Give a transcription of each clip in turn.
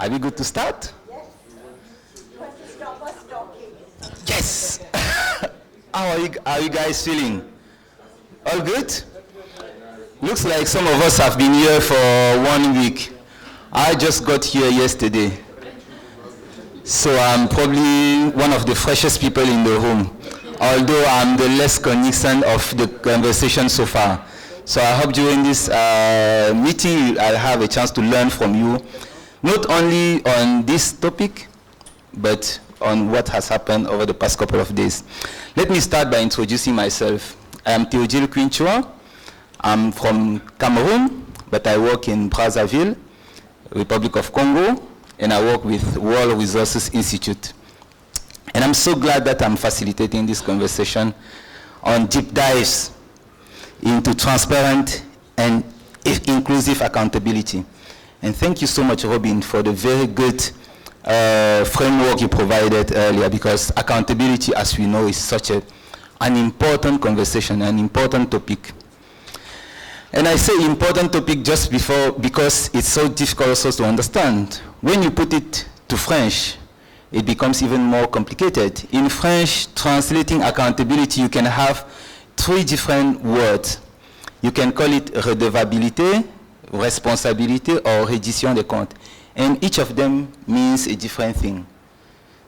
Are we good to start? Yes. You want to stop us talking? Yes. How are you guys feeling? All good? Looks like some of us have been here for 1 week. I just got here yesterday. So I'm probably one of the freshest people in the room, although I'm the less cognizant of the conversation so far. So I hope during this meeting I'll have a chance to learn from you, not only on this topic, but on what has happened over the past couple of days. Let me start by introducing myself. I am Theodule Quinchua. I'm from Cameroon, but I work in Brazzaville, Republic of Congo, and I work with World Resources Institute. And I'm so glad that I'm facilitating this conversation on deep dives into transparent and inclusive accountability. And thank you so much, Robin, for the very good framework you provided earlier, because accountability, as we know, is such an important conversation, an important topic. And I say important topic just because it's so difficult also to understand. When you put it to French, it becomes even more complicated. In French, translating accountability, you can have 3 different words. You can call it redevabilité, responsabilité, or reddition des comptes. And each of them means a different thing.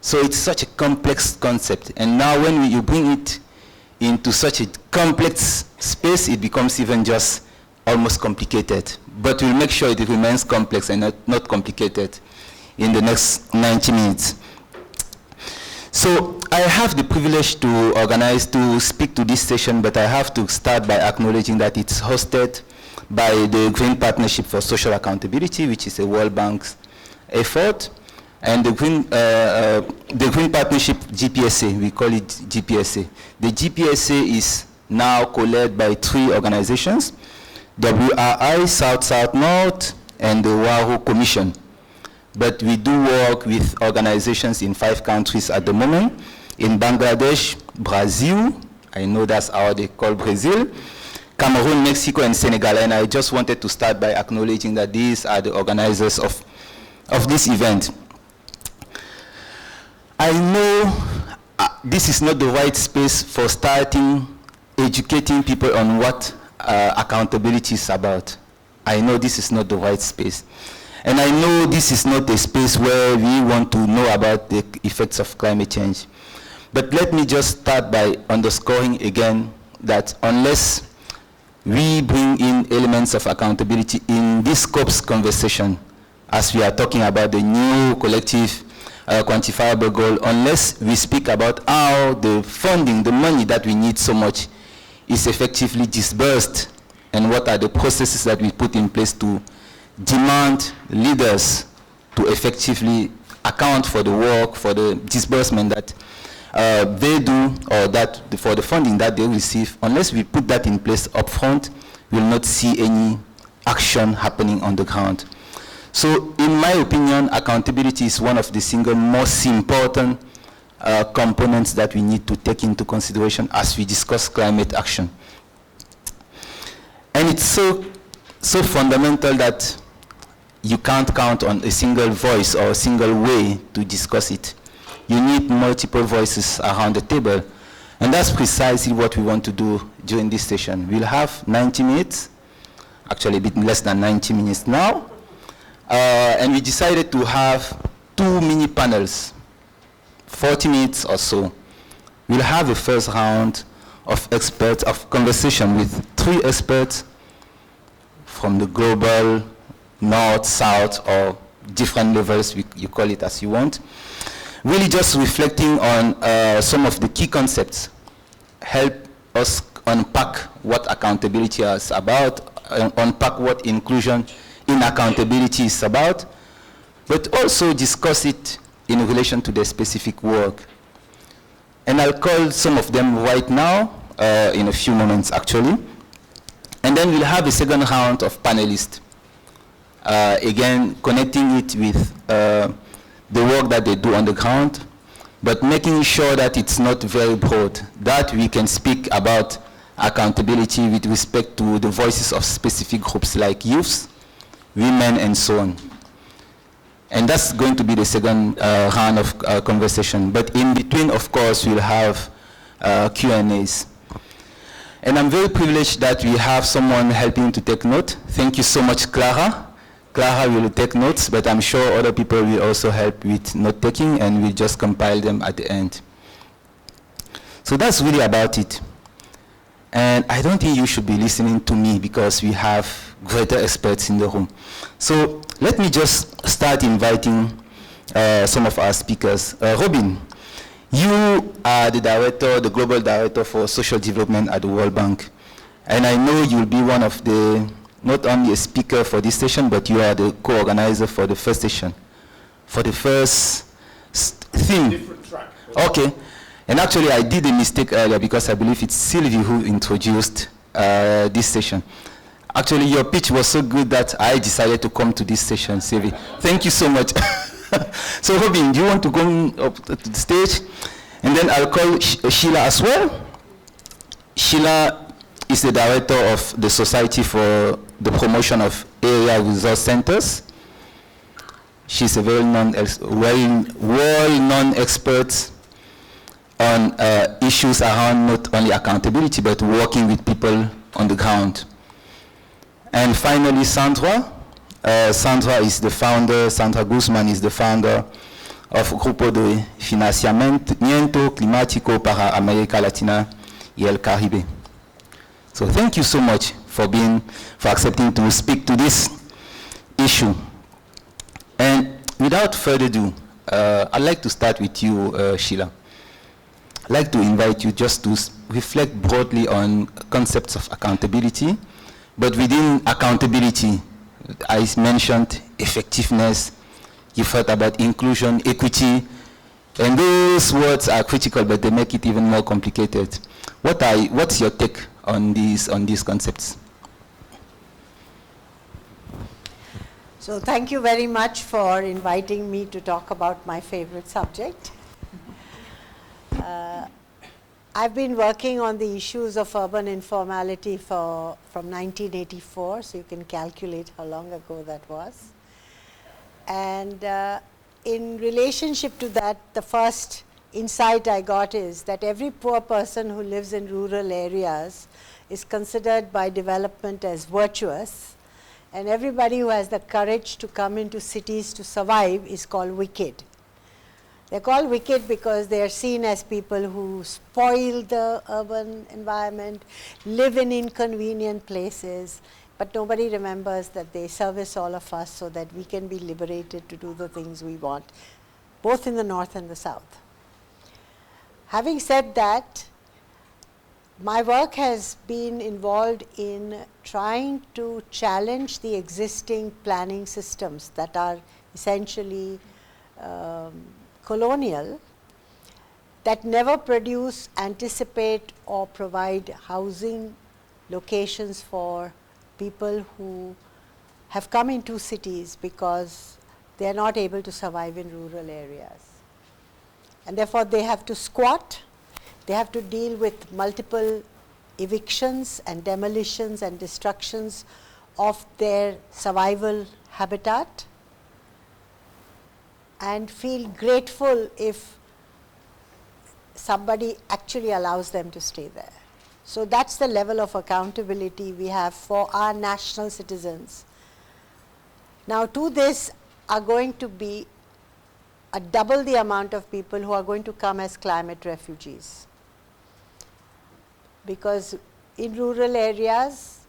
So it's such a complex concept. And now when you bring it into such a complex space, it becomes even just almost complicated. But we'll make sure it remains complex and not complicated in the next 90 minutes. So I have the privilege to speak to this session, but I have to start by acknowledging that it's hosted by the Green Partnership for Social Accountability, which is a World Bank's effort, and the Green Partnership GPSA, we call it GPSA. The GPSA is now co-led by 3 organizations, WRI, South-South-North, and the WAHO Commission. But we do work with organizations in 5 countries at the moment, in Bangladesh, Brazil, I know that's how they call Brazil, Cameroon, Mexico, and Senegal. And I just wanted to start by acknowledging that these are the organizers of this event. I know this is not the right space for starting educating people on what accountability is about. I know this is not the right space. And I know this is not a space where we want to know about the effects of climate change. But let me just start by underscoring again that unless we bring in elements of accountability in this scopes conversation, as we are talking about the new collective quantifiable goal, unless we speak about how the funding, the money that we need so much, is effectively disbursed, and what are the processes that we put in place to demand leaders to effectively account for the work, for the disbursement that they do, or that for the funding that they receive. Unless we put that in place up front, we will not see any action happening on the ground. So in my opinion, accountability is one of the single most important components that we need to take into consideration as we discuss climate action. And it's so fundamental that you can't count on a single voice or a single way to discuss it. You need multiple voices around the table. And that's precisely what we want to do during this session. We'll have 90 minutes, actually a bit less than 90 minutes now. And we decided to have 2 mini panels, 40 minutes or so. We'll have a first round of experts, of conversation with 3 experts from the global, north, south, or different levels, you call it as you want. Really just reflecting on some of the key concepts, help us unpack what accountability is about, unpack what inclusion in accountability is about, but also discuss it in relation to the specific work. And I'll call some of them right now, in a few moments actually. And then we'll have a second round of panelists. Again, connecting it with the work that they do on the ground, but making sure that it's not very broad, that we can speak about accountability with respect to the voices of specific groups like youths, women, and so on. And that's going to be the second round of conversation. But in between, of course, we'll have Q&As. And I'm very privileged that we have someone helping to take note. Thank you so much, Clara. Clara will take notes, but I'm sure other people will also help with note-taking, and we'll just compile them at the end. So that's really about it. And I don't think you should be listening to me because we have greater experts in the room. So let me just start inviting some of our speakers. Robin, you are the director, the global director for social development at the World Bank. And I know you'll be one of the, not only a speaker for this session, but you are the co-organizer for the first session. For the first theme. Different track. Okay. And actually, I did a mistake earlier because I believe it's Sylvie who introduced this session. Actually, your pitch was so good that I decided to come to this session, Sylvie. Thank you so much. So, Robin, do you want to go up to the stage? And then I'll call Sheila as well. Sheila is the director of the Society for the Promotion of Area Resource Centers. She's a well-known expert on issues around not only accountability, but working with people on the ground. And finally, Sandra. Sandra is the founder, Sandra Guzman is the founder of Grupo de Financiamiento Climático para América Latina y el Caribe. So thank you so much for accepting to speak to this issue. And without further ado, I'd like to start with you, Sheila. I'd like to invite you just to reflect broadly on concepts of accountability, but within accountability, I mentioned effectiveness, you've heard about inclusion, equity, and those words are critical, but they make it even more complicated. What's your take on these concepts? So thank you very much for inviting me to talk about my favorite subject. I've been working on the issues of urban informality from 1984, so you can calculate how long ago that was. And in relationship to that, the first insight I got is that every poor person who lives in rural areas is considered by development as virtuous, and everybody who has the courage to come into cities to survive is called wicked. They're called wicked because they are seen as people who spoil the urban environment, live in inconvenient places, but nobody remembers that they service all of us so that we can be liberated to do the things we want, both in the north and the south. Having said that, my work has been involved in trying to challenge the existing planning systems that are essentially colonial, that never produce, anticipate, or provide housing locations for people who have come into cities because they are not able to survive in rural areas. And therefore they have to squat, they have to deal with multiple evictions and demolitions and destructions of their survival habitat, and feel grateful if somebody actually allows them to stay there. So that's the level of accountability we have for our national citizens. Now to this are going to be double the amount of people who are going to come as climate refugees. Because in rural areas,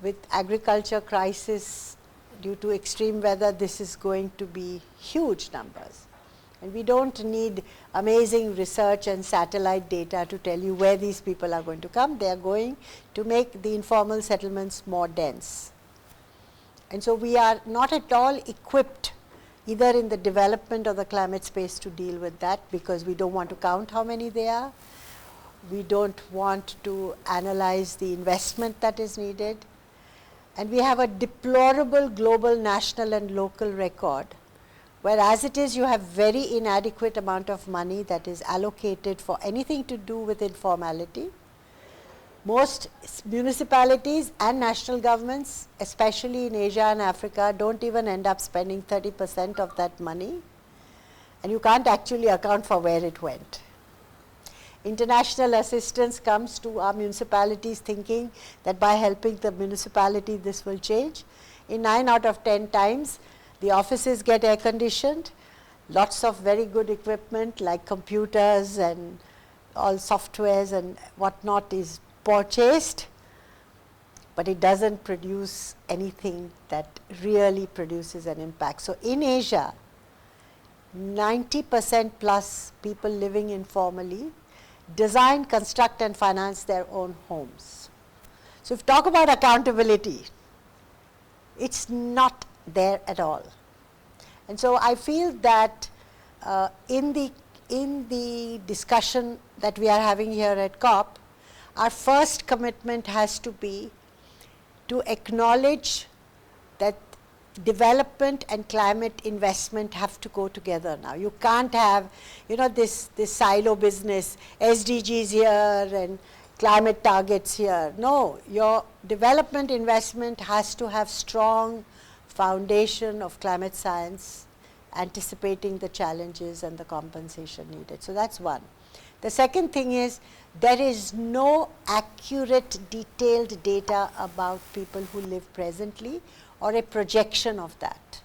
with agriculture crisis due to extreme weather, this is going to be huge numbers. And we don't need amazing research and satellite data to tell you where these people are going to come. They are going to make the informal settlements more dense. And so we are not at all equipped either in the development or the climate space to deal with that, because we don't want to count how many they are. We don't want to analyze the investment that is needed. And we have a deplorable global, national and local record, where as it is you have very inadequate amount of money that is allocated for anything to do with informality. Most municipalities and national governments, especially in Asia and Africa, don't even end up spending 30% of that money, and you can't actually account for where it went. International assistance comes to our municipalities thinking that by helping the municipality this will change. In 9 out of 10 times, the offices get air conditioned, lots of very good equipment like computers and all softwares and whatnot is purchased, but it doesn't produce anything that really produces an impact. So in Asia, 90% plus people living informally design, construct and finance their own homes. So if you talk about accountability, it's not there at all. And so I feel that in the discussion that we are having here at COP, our first commitment has to be to acknowledge that development and climate investment have to go together now. You can't have, this silo business, SDGs here and climate targets here. No, your development investment has to have strong foundation of climate science, anticipating the challenges and the compensation needed. So that's one. The second thing is, there is no accurate, detailed data about people who live presently or a projection of that.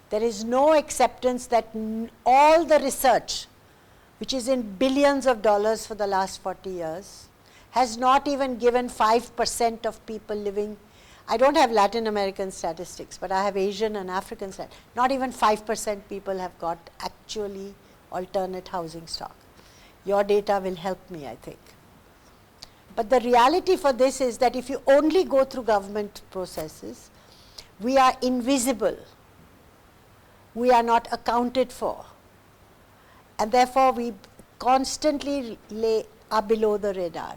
There is no acceptance that all the research, which is in billions of dollars for the last 40 years, has not even given 5% of people living. I don't have Latin American statistics, but I have Asian and African statistics. Not even 5% people have got actually alternate housing stock. Your data will help me, I think. But the reality for this is that if you only go through government processes, we are invisible. We are not accounted for. And therefore, we constantly are below the radar.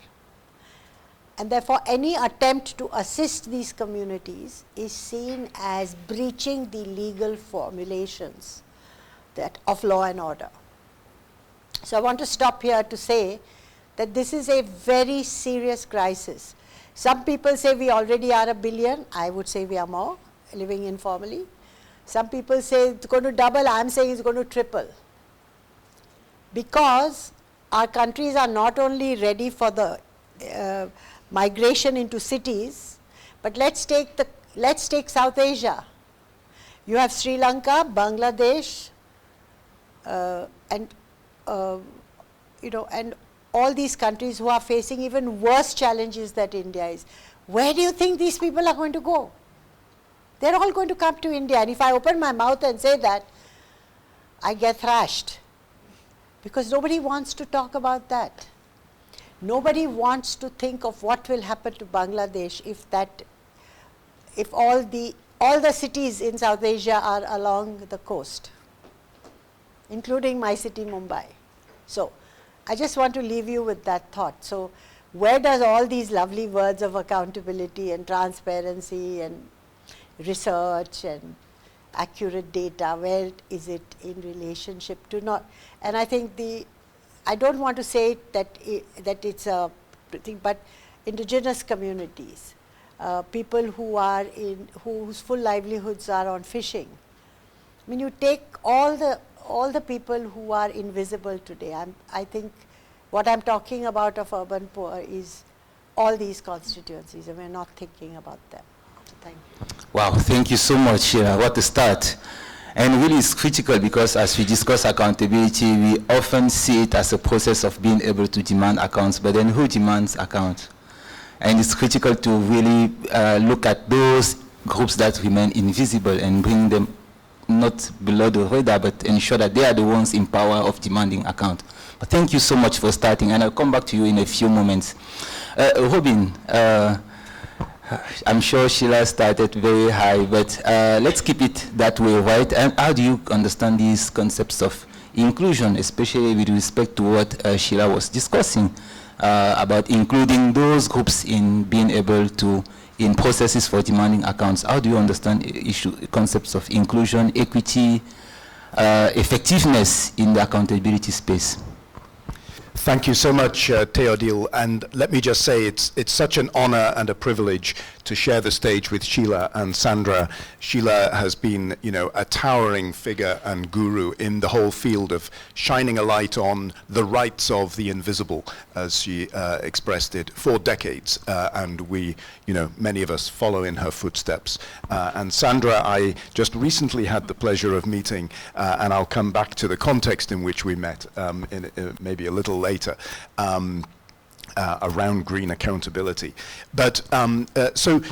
And therefore, any attempt to assist these communities is seen as breaching the legal formulations of law and order. So I want to stop here to say that this is a very serious crisis. Some people say we already are 1 billion. I would say we are more, living informally. Some people say it's going to double. I'm saying it's going to triple. Because our countries are not only ready for the migration into cities, but let's take South Asia. You have Sri Lanka, Bangladesh, and all these countries who are facing even worse challenges that India is. Where do you think these people are going to go? They're all going to come to India, and if I open my mouth and say that, I get thrashed, because nobody wants to talk about that. Nobody wants to think of what will happen to Bangladesh if all the cities in South Asia are along the coast, including my city, Mumbai. So I just want to leave you with that thought. So where does all these lovely words of accountability and transparency and research and accurate data, where is it in relationship to not? And I think I don't want to say that it's a thing, but indigenous communities, people whose full livelihoods are on fishing. I mean, you take all the people who are invisible today. I think what I'm talking about of urban poor is all these constituencies, and we're not thinking about them. So thank you. Wow, thank you so much, Sheila. What a start. And really it's critical, because as we discuss accountability, we often see it as a process of being able to demand accounts, but then who demands accounts? And it's critical to really look at those groups that remain invisible and bring them not below the radar, but ensure that they are the ones in power of demanding account. But thank you so much for starting, and I'll come back to you in a few moments. Robin, I'm sure Sheila started very high, but let's keep it that way, right? And how do you understand these concepts of inclusion, especially with respect to what Sheila was discussing about including those groups in being able to, in processes for demanding accounts? How do you understand concepts of inclusion, equity, effectiveness in the accountability space? Thank you so much, Theodile. And let me just say, it's such an honor and a privilege to share the stage with Sheila and Sandra. Sheila has been, a towering figure and guru in the whole field of shining a light on the rights of the invisible, as she expressed it, for decades. And we, many of us follow in her footsteps. And Sandra, I just recently had the pleasure of meeting, and I'll come back to the context in which we met maybe a little later. Around green accountability. But so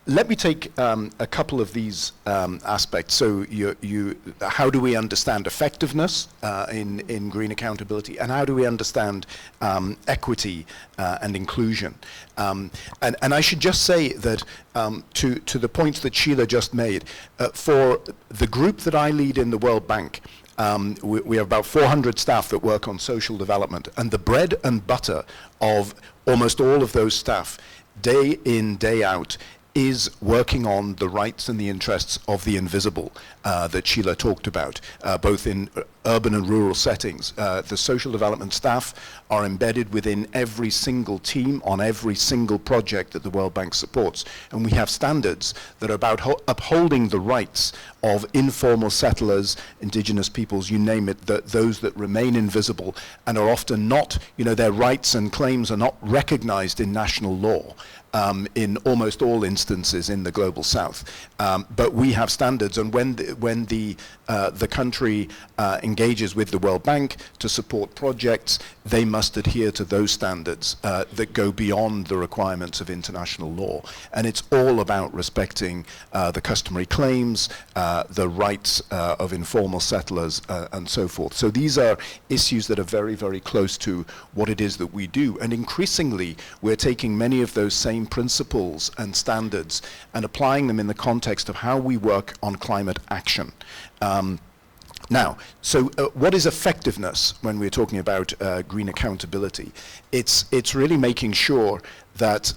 let me take a couple of these aspects. So how do we understand effectiveness in green accountability, and how do we understand equity and inclusion? And I should just say that to the points that Sheila just made, for the group that I lead in the World Bank, we have about 400 staff that work on social development, and the bread and butter of almost all of those staff, day in, day out, is working on the rights and the interests of the invisible that Sheila talked about, both in urban and rural settings. The social development staff are embedded within every single team on every single project that the World Bank supports. And we have standards that are about upholding the rights of informal settlers, indigenous peoples, you name it, those that remain invisible and are often not, their rights and claims are not recognized in national law. In almost all instances in the global south, but we have standards, and when the country engages with the World Bank to support projects, they must adhere to those standards that go beyond the requirements of international law. And it's all about respecting the customary claims, the rights of informal settlers, and so forth. So these are issues that are very, very close to what it is that we do. And increasingly, we're taking many of those same principles and standards and applying them in the context of how we work on climate action. Now, so what is effectiveness when we're talking about green accountability? It's really making sure that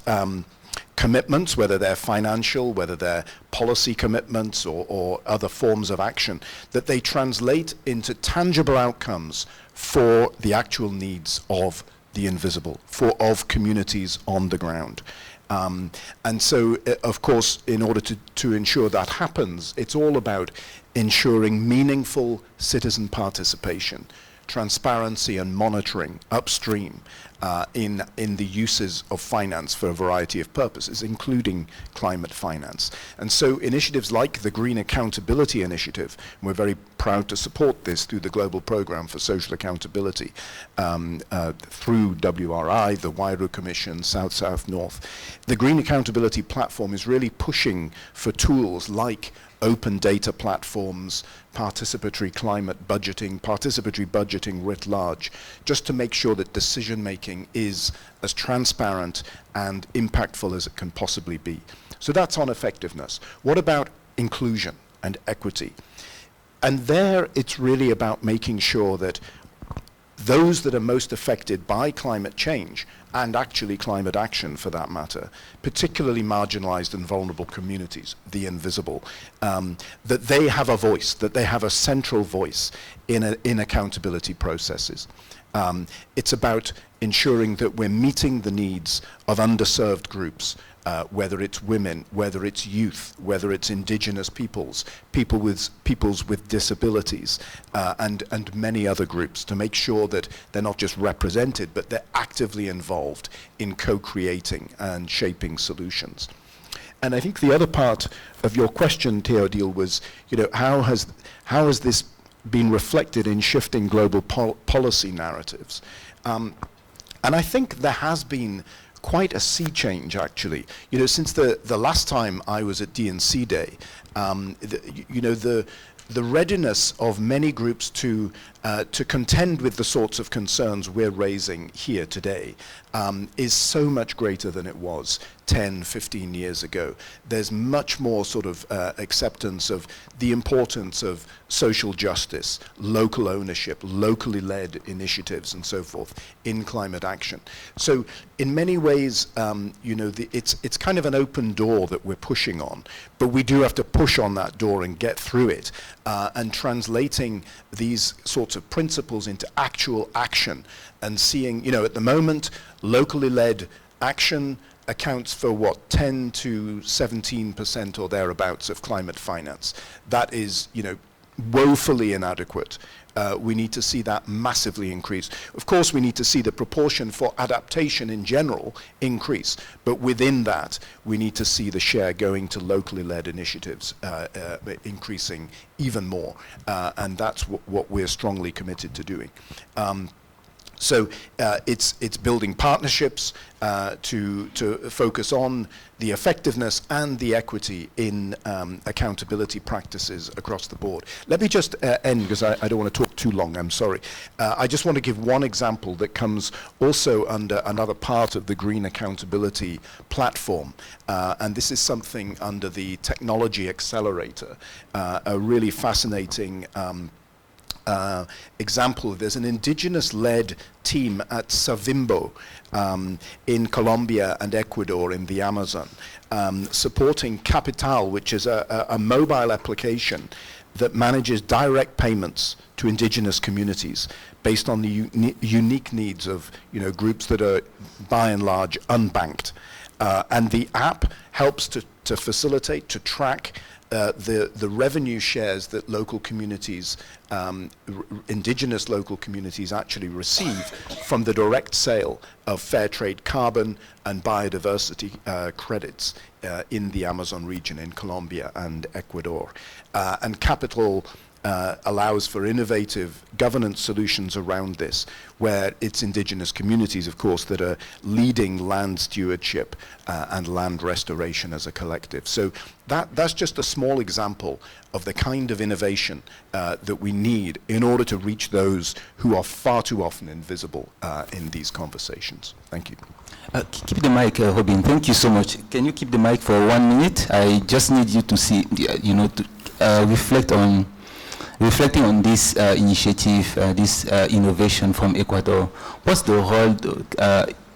commitments, whether they're financial, whether they're policy commitments or other forms of action, that they translate into tangible outcomes for the actual needs of the invisible, of communities on the ground. And so, of course, in order to ensure that happens, it's all about ensuring meaningful citizen participation, transparency and monitoring upstream in the uses of finance for a variety of purposes, including climate finance. And so initiatives like the Green Accountability Initiative, and we're very proud to support this through the Global Programme for Social Accountability, through WRI, the Wairau Commission, South, North. The Green Accountability Platform is really pushing for tools like open data platforms, participatory climate budgeting, participatory budgeting writ large, just to make sure that decision making is as transparent and impactful as it can possibly be. So that's on effectiveness. What about inclusion and equity? And there it's really about making sure that those that are most affected by climate change, and actually climate action for that matter, particularly marginalized and vulnerable communities, the invisible, that they have a voice, that they have a central voice in accountability processes. It's about ensuring that we're meeting the needs of underserved groups, whether it's women, whether it's youth, whether it's indigenous peoples with disabilities, and many other groups, to make sure that they're not just represented, but they're actively involved in co-creating and shaping solutions. And I think the other part of your question, Theodile, was, how has this been reflected in shifting global policy narratives? And I think there has been quite a sea change, actually. Since the last time I was at D&C Day, the readiness of many groups to contend with the sorts of concerns we're raising here today is so much greater than it was 10, 15 years ago. There's much more sort of acceptance of the importance of social justice, local ownership, locally led initiatives, and so forth in climate action. So in many ways, it's kind of an open door that we're pushing on, but we do have to push on that door and get through it, and translating these sorts of principles into actual action and seeing, at the moment, locally led action accounts for what, 10 to 17% or thereabouts of climate finance. That is, woefully inadequate. We need to see that massively increase. Of course, we need to see the proportion for adaptation in general increase, but within that, we need to see the share going to locally led initiatives increasing even more, and that's what we're strongly committed to doing. So it's building partnerships to focus on the effectiveness and the equity in accountability practices across the board. Let me just end, because I don't want to talk too long, I'm sorry. I just want to give one example that comes also under another part of the Green Accountability platform, and this is something under the Technology Accelerator, a really fascinating example. There's an indigenous-led team at Savimbo in Colombia and Ecuador in the Amazon, supporting Capital, which is a mobile application that manages direct payments to indigenous communities based on the unique needs of groups that are by and large unbanked. And the app helps to facilitate, to track the revenue shares that local communities, indigenous local communities actually receive from the direct sale of fair trade carbon and biodiversity credits in the Amazon region in Colombia and Ecuador. And Capital allows for innovative governance solutions around this, where it's indigenous communities, of course, that are leading land stewardship and land restoration as a collective. So that's just a small example of the kind of innovation that we need in order to reach those who are far too often invisible in these conversations. Thank you. Keep the mic, Robin. Thank you so much. Can you keep the mic for 1 minute? I just need you to see, to reflecting on this initiative, this innovation from Ecuador. What's the role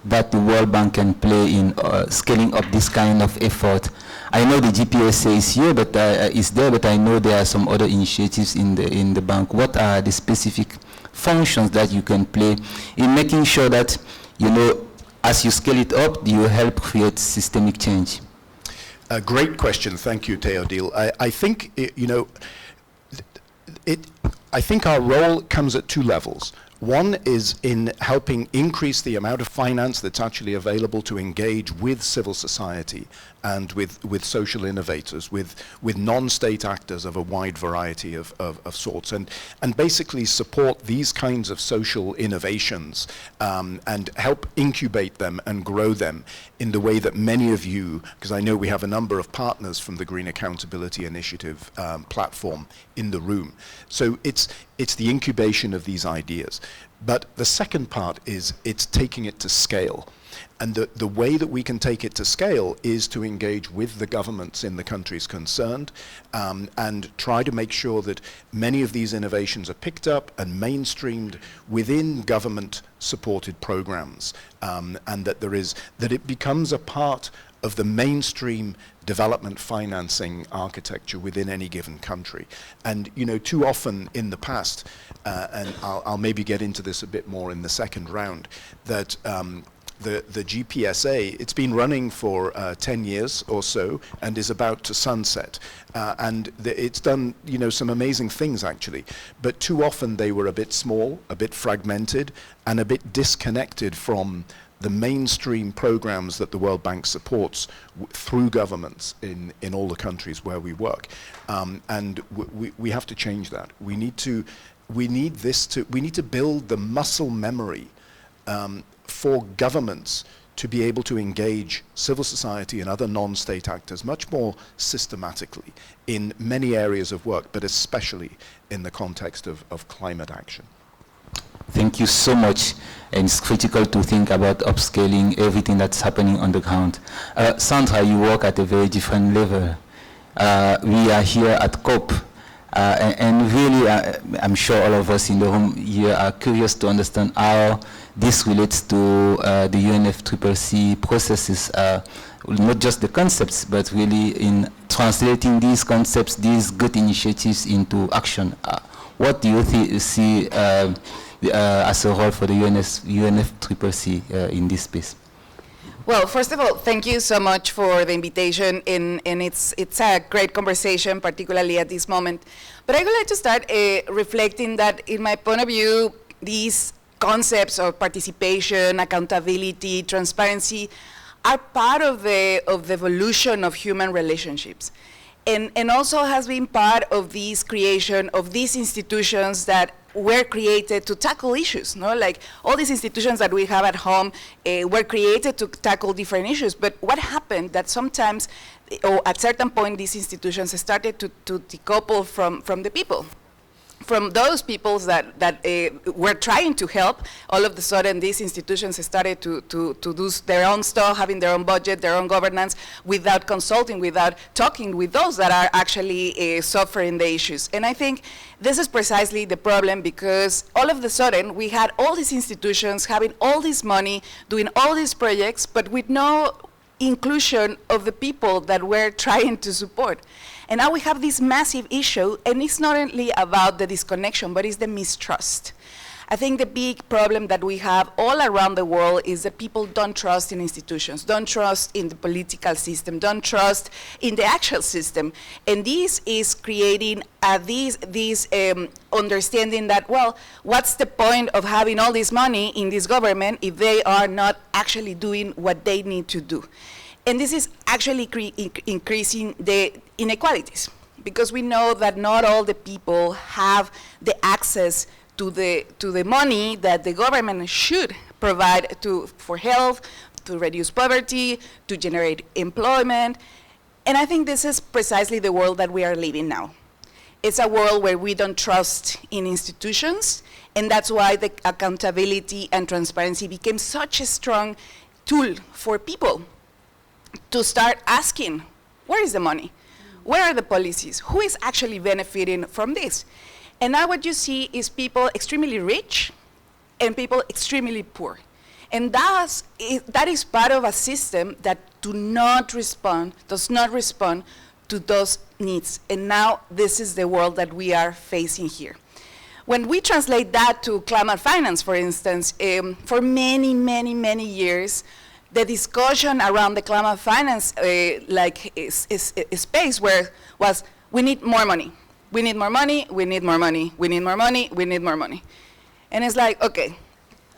that the World Bank can play in scaling up this kind of effort? I know the GPSA is here, but is there, but I know there are some other initiatives in the bank. What are the specific functions that you can play in making sure that, as you scale it up, you help create systemic change? A great question. Thank you, Theodile. I think, I think our role comes at two levels. One is in helping increase the amount of finance that's actually available to engage with civil society and with social innovators, with non-state actors of a wide variety of sorts, and basically support these kinds of social innovations and help incubate them and grow them in the way that many of you, because I know we have a number of partners from the Green Accountability Initiative platform in the room. So it's the incubation of these ideas. But the second part is it's taking it to scale. And the way that we can take it to scale is to engage with the governments in the countries concerned and try to make sure that many of these innovations are picked up and mainstreamed within government-supported programs, and that it becomes a part of the mainstream development financing architecture within any given country. And too often in the past, and I'll maybe get into this a bit more in the second round, that the GPSA, it's been running for 10 years or so and is about to sunset. And it's done some amazing things actually, but too often they were a bit small, a bit fragmented, and a bit disconnected from the mainstream programs that the World Bank supports through governments in all the countries where we work. And we have to change that. We need to build the muscle memory for governments to be able to engage civil society and other non-state actors much more systematically in many areas of work, but especially in the context of climate action. Thank you so much. And it's critical to think about upscaling everything that's happening on the ground. Sandra, you work at a very different level. We are here at COP. And really, I'm sure all of us in the room here are curious to understand how this relates to the UNFCCC processes, not just the concepts, but really in translating these concepts, these good initiatives into action. what do you see as a role for the UNFCCC in this space? Well, first of all, thank you so much for the invitation, and it's a great conversation, particularly at this moment. But I would like to start reflecting that, in my point of view, these concepts of participation, accountability, transparency are part of the evolution of human relationships. And also has been part of this creation of these institutions that were created to tackle issues, no? Like all these institutions that we have at home were created to tackle different issues. But what happened that sometimes, or at certain point, these institutions started to decouple from the people. From those peoples that were trying to help, all of a sudden these institutions started to do their own stuff, having their own budget, their own governance, without consulting, without talking with those that are actually suffering the issues. And I think this is precisely the problem, because all of a sudden we had all these institutions having all this money, doing all these projects, but with no inclusion of the people that we're trying to support. And now we have this massive issue, and it's not only about the disconnection, but it's the mistrust. I think the big problem that we have all around the world is that people don't trust in institutions, don't trust in the political system, don't trust in the actual system. And this is creating this understanding that, well, what's the point of having all this money in this government if they are not actually doing what they need to do? And this is actually increasing the inequalities, because we know that not all the people have the access to the money that the government should provide for health, to reduce poverty, to generate employment. And I think this is precisely the world that we are living now. It's a world where we don't trust in institutions, and that's why the accountability and transparency became such a strong tool for people to start asking, where is the money? Where are the policies? Who is actually benefiting from this? And now what you see is people extremely rich and people extremely poor. And that is part of a system that does not respond to those needs. And now this is the world that we are facing here. When we translate that to climate finance, for instance, for many, many, many years, the discussion around the climate finance space was, we need more money. We need more money, we need more money, we need more money, we need more money. And it's like, okay,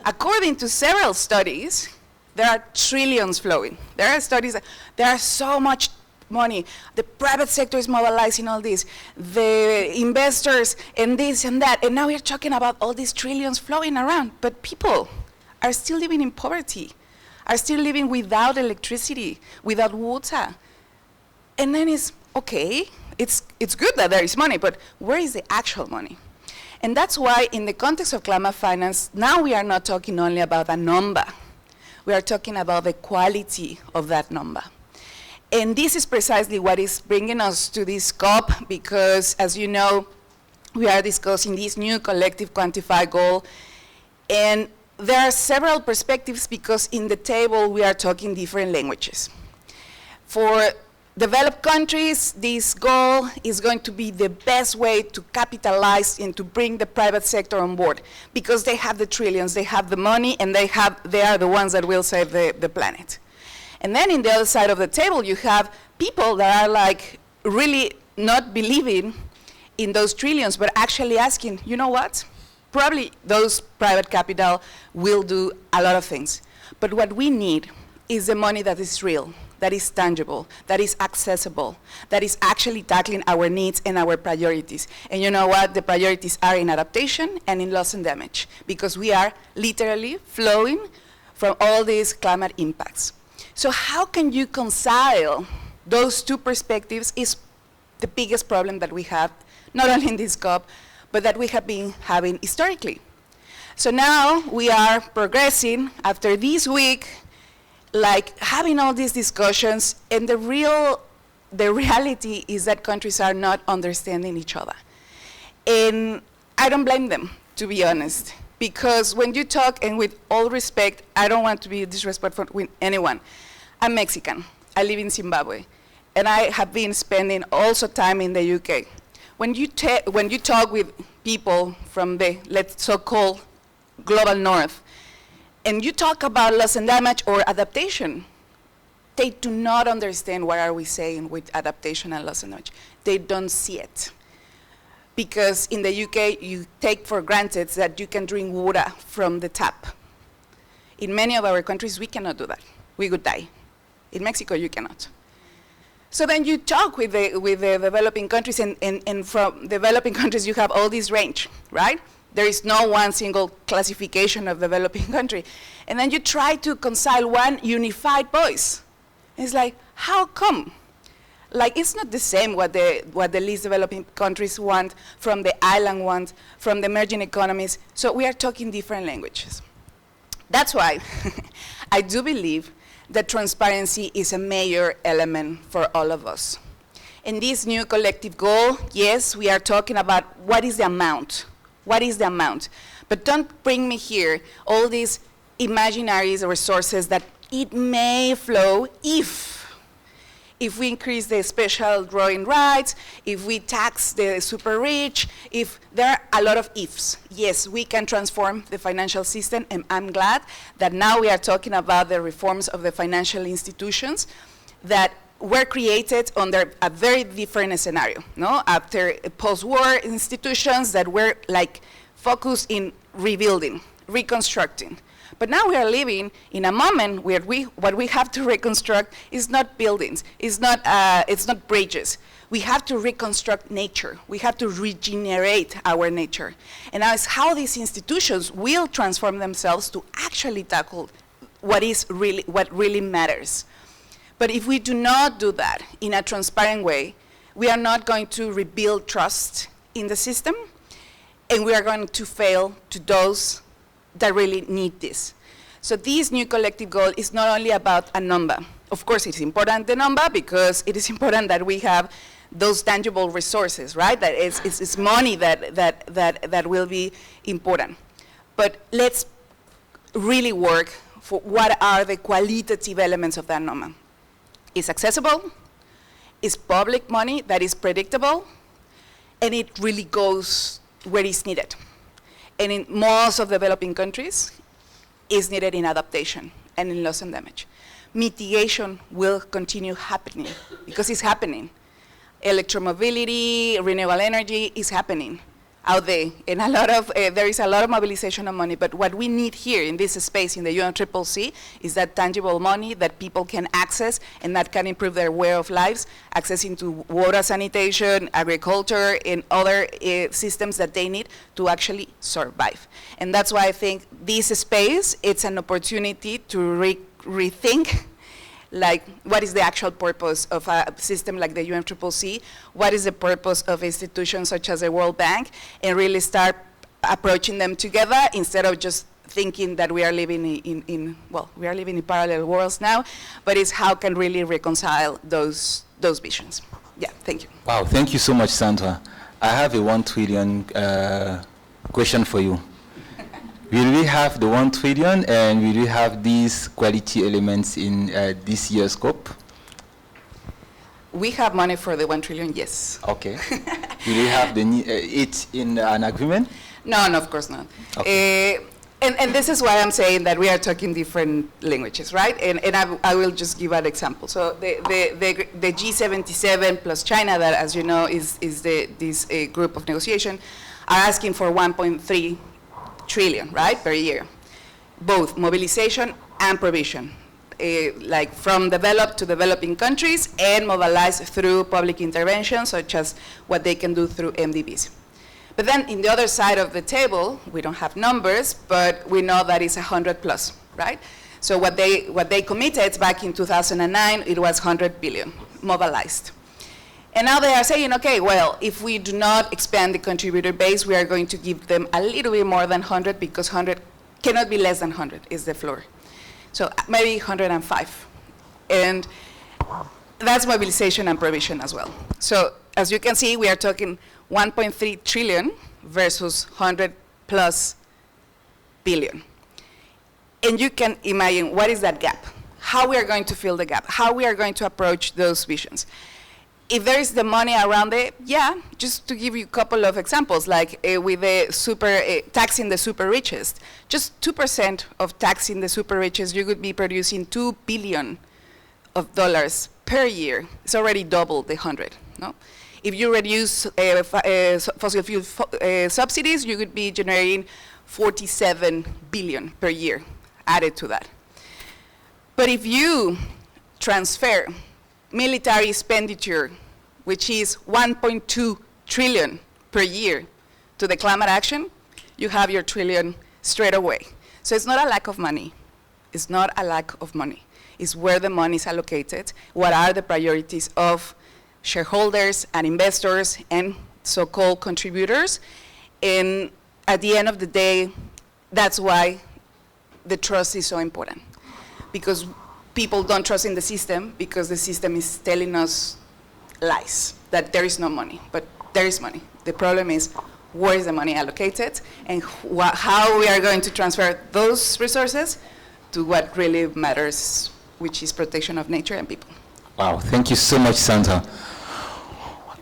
according to several studies, there are trillions flowing. There are studies that there are so much money. The private sector is mobilizing all this, the investors and this and that, and now we're talking about all these trillions flowing around, but people are still living in poverty, are still living without electricity, without water. And then it's, okay, it's good that there is money, but where is the actual money? And that's why in the context of climate finance, now we are not talking only about a number. We are talking about the quality of that number. And this is precisely what is bringing us to this COP, because as you know, we are discussing this new collective quantified goal. And there are several perspectives, because in the table we are talking different languages. For developed countries, this goal is going to be the best way to capitalize and to bring the private sector on board, because they have the trillions, they have the money, and they are the ones that will save the planet. And then in the other side of the table, you have people that are like really not believing in those trillions, but actually asking, you know what? Probably those private capital will do a lot of things. But what we need is the money that is real, that is tangible, that is accessible, that is actually tackling our needs and our priorities. And you know what? The priorities are in adaptation and in loss and damage, because we are literally flowing from all these climate impacts. So how can you reconcile those two perspectives is the biggest problem that we have, not only in this COP, but that we have been having historically. So now we are progressing after this week, like having all these discussions, and the reality is that countries are not understanding each other. And I don't blame them, to be honest, because when you talk, and with all respect, I don't want to be disrespectful with anyone. I'm Mexican, I live in Zimbabwe, and I have been spending also time in the UK. when you talk with people from the, let's so-called global north, and you talk about loss and damage or adaptation, they do not understand what are we saying with adaptation and loss and damage. They don't see it. Because in the UK, you take for granted that you can drink water from the tap. In many of our countries, we cannot do that. We would die. In Mexico, you cannot. So then you talk with the developing countries, and from developing countries, you have all this range, right? There is no one single classification of developing country. And then you try to reconcile one unified voice. It's like, how come? Like, it's not the same what the least developing countries want from the island ones, from the emerging economies. So we are talking different languages. That's why I do believe that transparency is a major element for all of us. In this new collective goal, yes, we are talking about what is the amount? What is the amount? But don't bring me here all these imaginary resources that it may flow if we increase the special drawing rights, if we tax the super rich, if there are a lot of ifs. Yes, we can transform the financial system, and I'm glad that now we are talking about the reforms of the financial institutions that were created under a very different scenario, no? After post-war institutions that were like focused in rebuilding, reconstructing. But now we are living in a moment where what we have to reconstruct is not buildings, it's not bridges. We have to reconstruct nature. We have to regenerate our nature. And now it's how these institutions will transform themselves to actually tackle what really matters. But if we do not do that in a transparent way, we are not going to rebuild trust in the system, and we are going to fail to those that really need this. So this new collective goal is not only about a number. Of course, it's important, the number, because it is important that we have those tangible resources, right? That it's money that will be important. But let's really work for what are the qualitative elements of that number. It's accessible, it's public money that is predictable, and it really goes where it's needed. And in most of developing countries, is needed in adaptation and in loss and damage. Mitigation will continue happening, because it's happening. Electromobility, renewable energy is happening out there. And there is a lot of mobilization of money, but what we need here in this space in the UNCCC is that tangible money that people can access and that can improve their way of lives, accessing to water, sanitation, agriculture, and other systems that they need to actually survive. And that's why I think this space, it's an opportunity to rethink like what is the actual purpose of a system like the UNCCC, what is the purpose of institutions such as the World Bank, and really start approaching them together instead of just thinking that we are living we are living in parallel worlds now, but it's how can really reconcile those visions. Yeah, thank you. Wow, thank you so much, Sandra. I have a 1 trillion question for you. Will we have the 1 trillion, and will we have these quality elements in this year's scope? We have money for the 1 trillion, yes. Okay. Will we have it in an agreement? No, of course not. Okay. And this is why I'm saying that we are talking different languages, right? And I will just give an example. So the G77 plus China, that as you know is this group of negotiation, are asking for 1.3 trillion, right, per year, both mobilization and provision, like from developed to developing countries, and mobilized through public intervention, such as what they can do through MDBs. But then in the other side of the table, we don't have numbers, but we know that it's 100 plus, right? So what they committed back in 2009, it was 100 billion mobilized. And now they are saying, okay, well, if we do not expand the contributor base, we are going to give them a little bit more than 100, because 100 cannot be less than 100 is the floor. So maybe 105. And that's mobilization and provision as well. So as you can see, we are talking 1.3 trillion versus 100 plus billion. And you can imagine what is that gap, how we are going to fill the gap, how we are going to approach those visions. if there is the money around it, yeah, just to give you a couple of examples, like with the taxing the super richest, just 2% of taxing the super richest, you could be producing $2 billion per year. It's already double the 100, no? If you reduce fossil fuel subsidies, you could be generating 47 billion per year added to that. But if you transfer military expenditure, which is 1.2 trillion per year, to the climate action, you have your trillion straight away. So it's not a lack of money. It's not a lack of money. It's where the money is allocated, what are the priorities of shareholders and investors and so-called contributors. And at the end of the day, that's why the trust is so important. Because people don't trust in the system because the system is telling us lies, that there is no money, but there is money. The problem is where is the money allocated and how we are going to transfer those resources to what really matters, which is protection of nature and people. Wow, thank you so much, Sandra.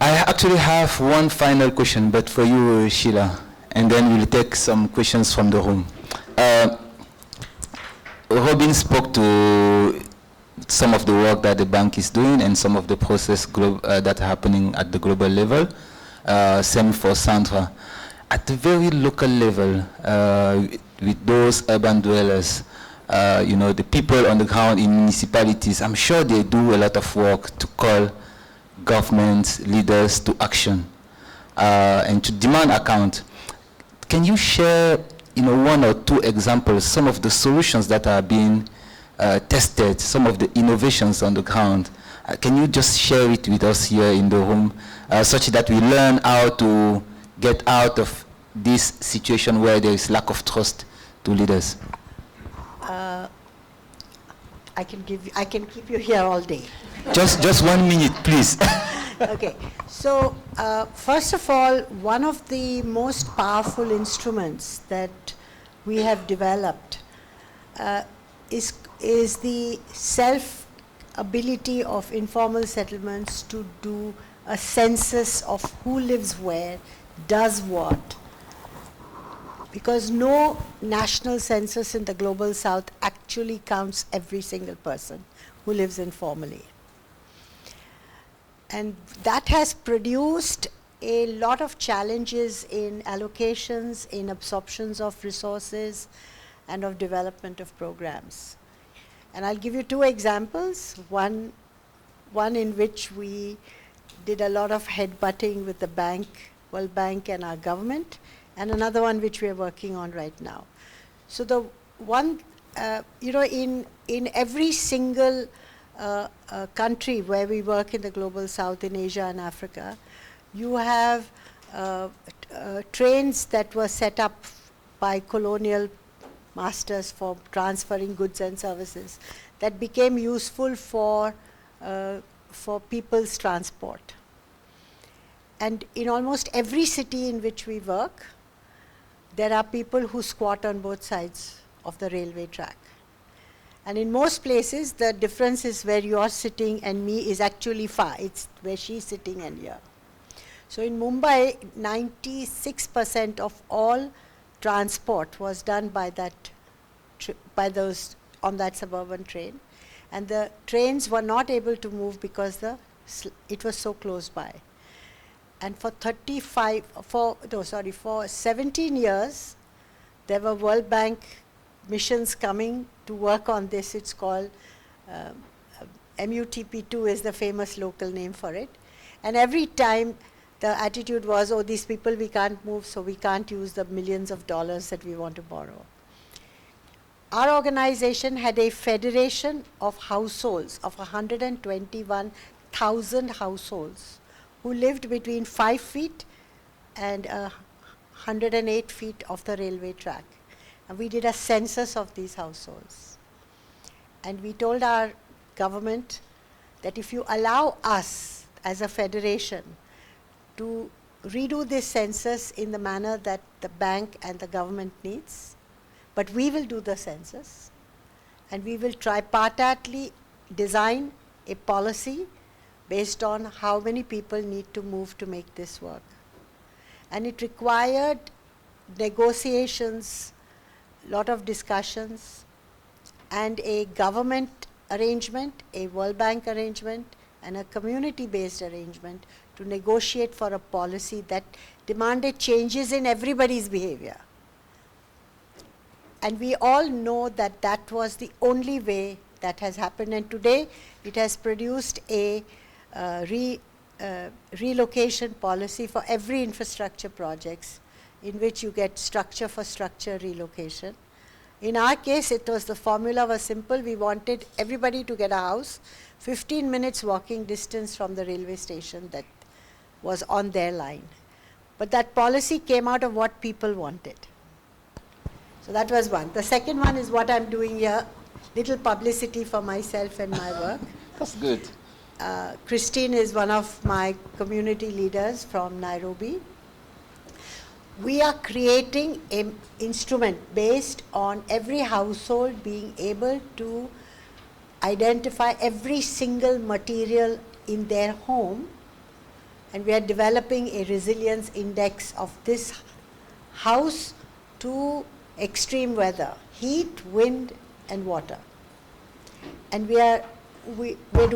I actually have one final question, but for you, Sheila, and then we'll take some questions from the room. Robin spoke to some of the work that the bank is doing and some of the process that are happening at the global level. Same for Sandra. At the very local level, with those urban dwellers, the people on the ground in municipalities, I'm sure they do a lot of work to call government leaders to action and to demand account. Can you share, one or two examples, some of the solutions that are being tested, some of the innovations on the ground? Can you just share it with us here in the room, such that we learn how to get out of this situation where there is lack of trust to leaders? I can keep you here all day. Just 1 minute, please. Okay, so first of all, one of the most powerful instruments that we have developed is the self-ability of informal settlements to do a census of who lives where, does what. Because no national census in the global south actually counts every single person who lives informally. And that has produced a lot of challenges in allocations, in absorptions of resources, and of development of programs. And I'll give you two examples. One in which we did a lot of headbutting with the bank, World Bank and our government, and another one which we are working on right now. So the one, in every single country where we work in the global south, in Asia and Africa, you have trains that were set up by colonial masters for transferring goods and services that became useful for people's transport. And in almost every city in which we work, there are people who squat on both sides of the railway track. And in most places, the difference is where you are sitting and me is actually far. It's where she's sitting and here. So in Mumbai, 96% of all transport was done by those on that suburban train. And the trains were not able to move because it was so close by. And for 17 years, there were World Bank missions coming to work on this. It's called MUTP2 is the famous local name for it. And every time the attitude was, oh, these people we can't move, so we can't use the millions of dollars that we want to borrow. Our organization had a federation of households, of 121,000 households, who lived between 5 feet and 108 feet of the railway track. And we did a census of these households. And we told our government that if you allow us as a federation to redo this census in the manner that the bank and the government needs, but we will do the census, and we will tripartitely design a policy based on how many people need to move to make this work. And it required negotiations, lot of discussions, and a government arrangement, a World Bank arrangement, and a community-based arrangement to negotiate for a policy that demanded changes in everybody's behavior. And we all know that that was the only way that has happened. And today, it has produced a relocation policy for every infrastructure projects in which you get structure for structure relocation. In our case, it was the formula was simple. We wanted everybody to get a house 15 minutes walking distance from the railway station that was on their line. But that policy came out of what people wanted. So that was one. The second one is what I'm doing here, little publicity for myself and my work. That's good. Christine is one of my community leaders from Nairobi. We are creating an instrument based on every household being able to identify every single material in their home, and we are developing a resilience index of this house to extreme weather, heat, wind, and water. And we're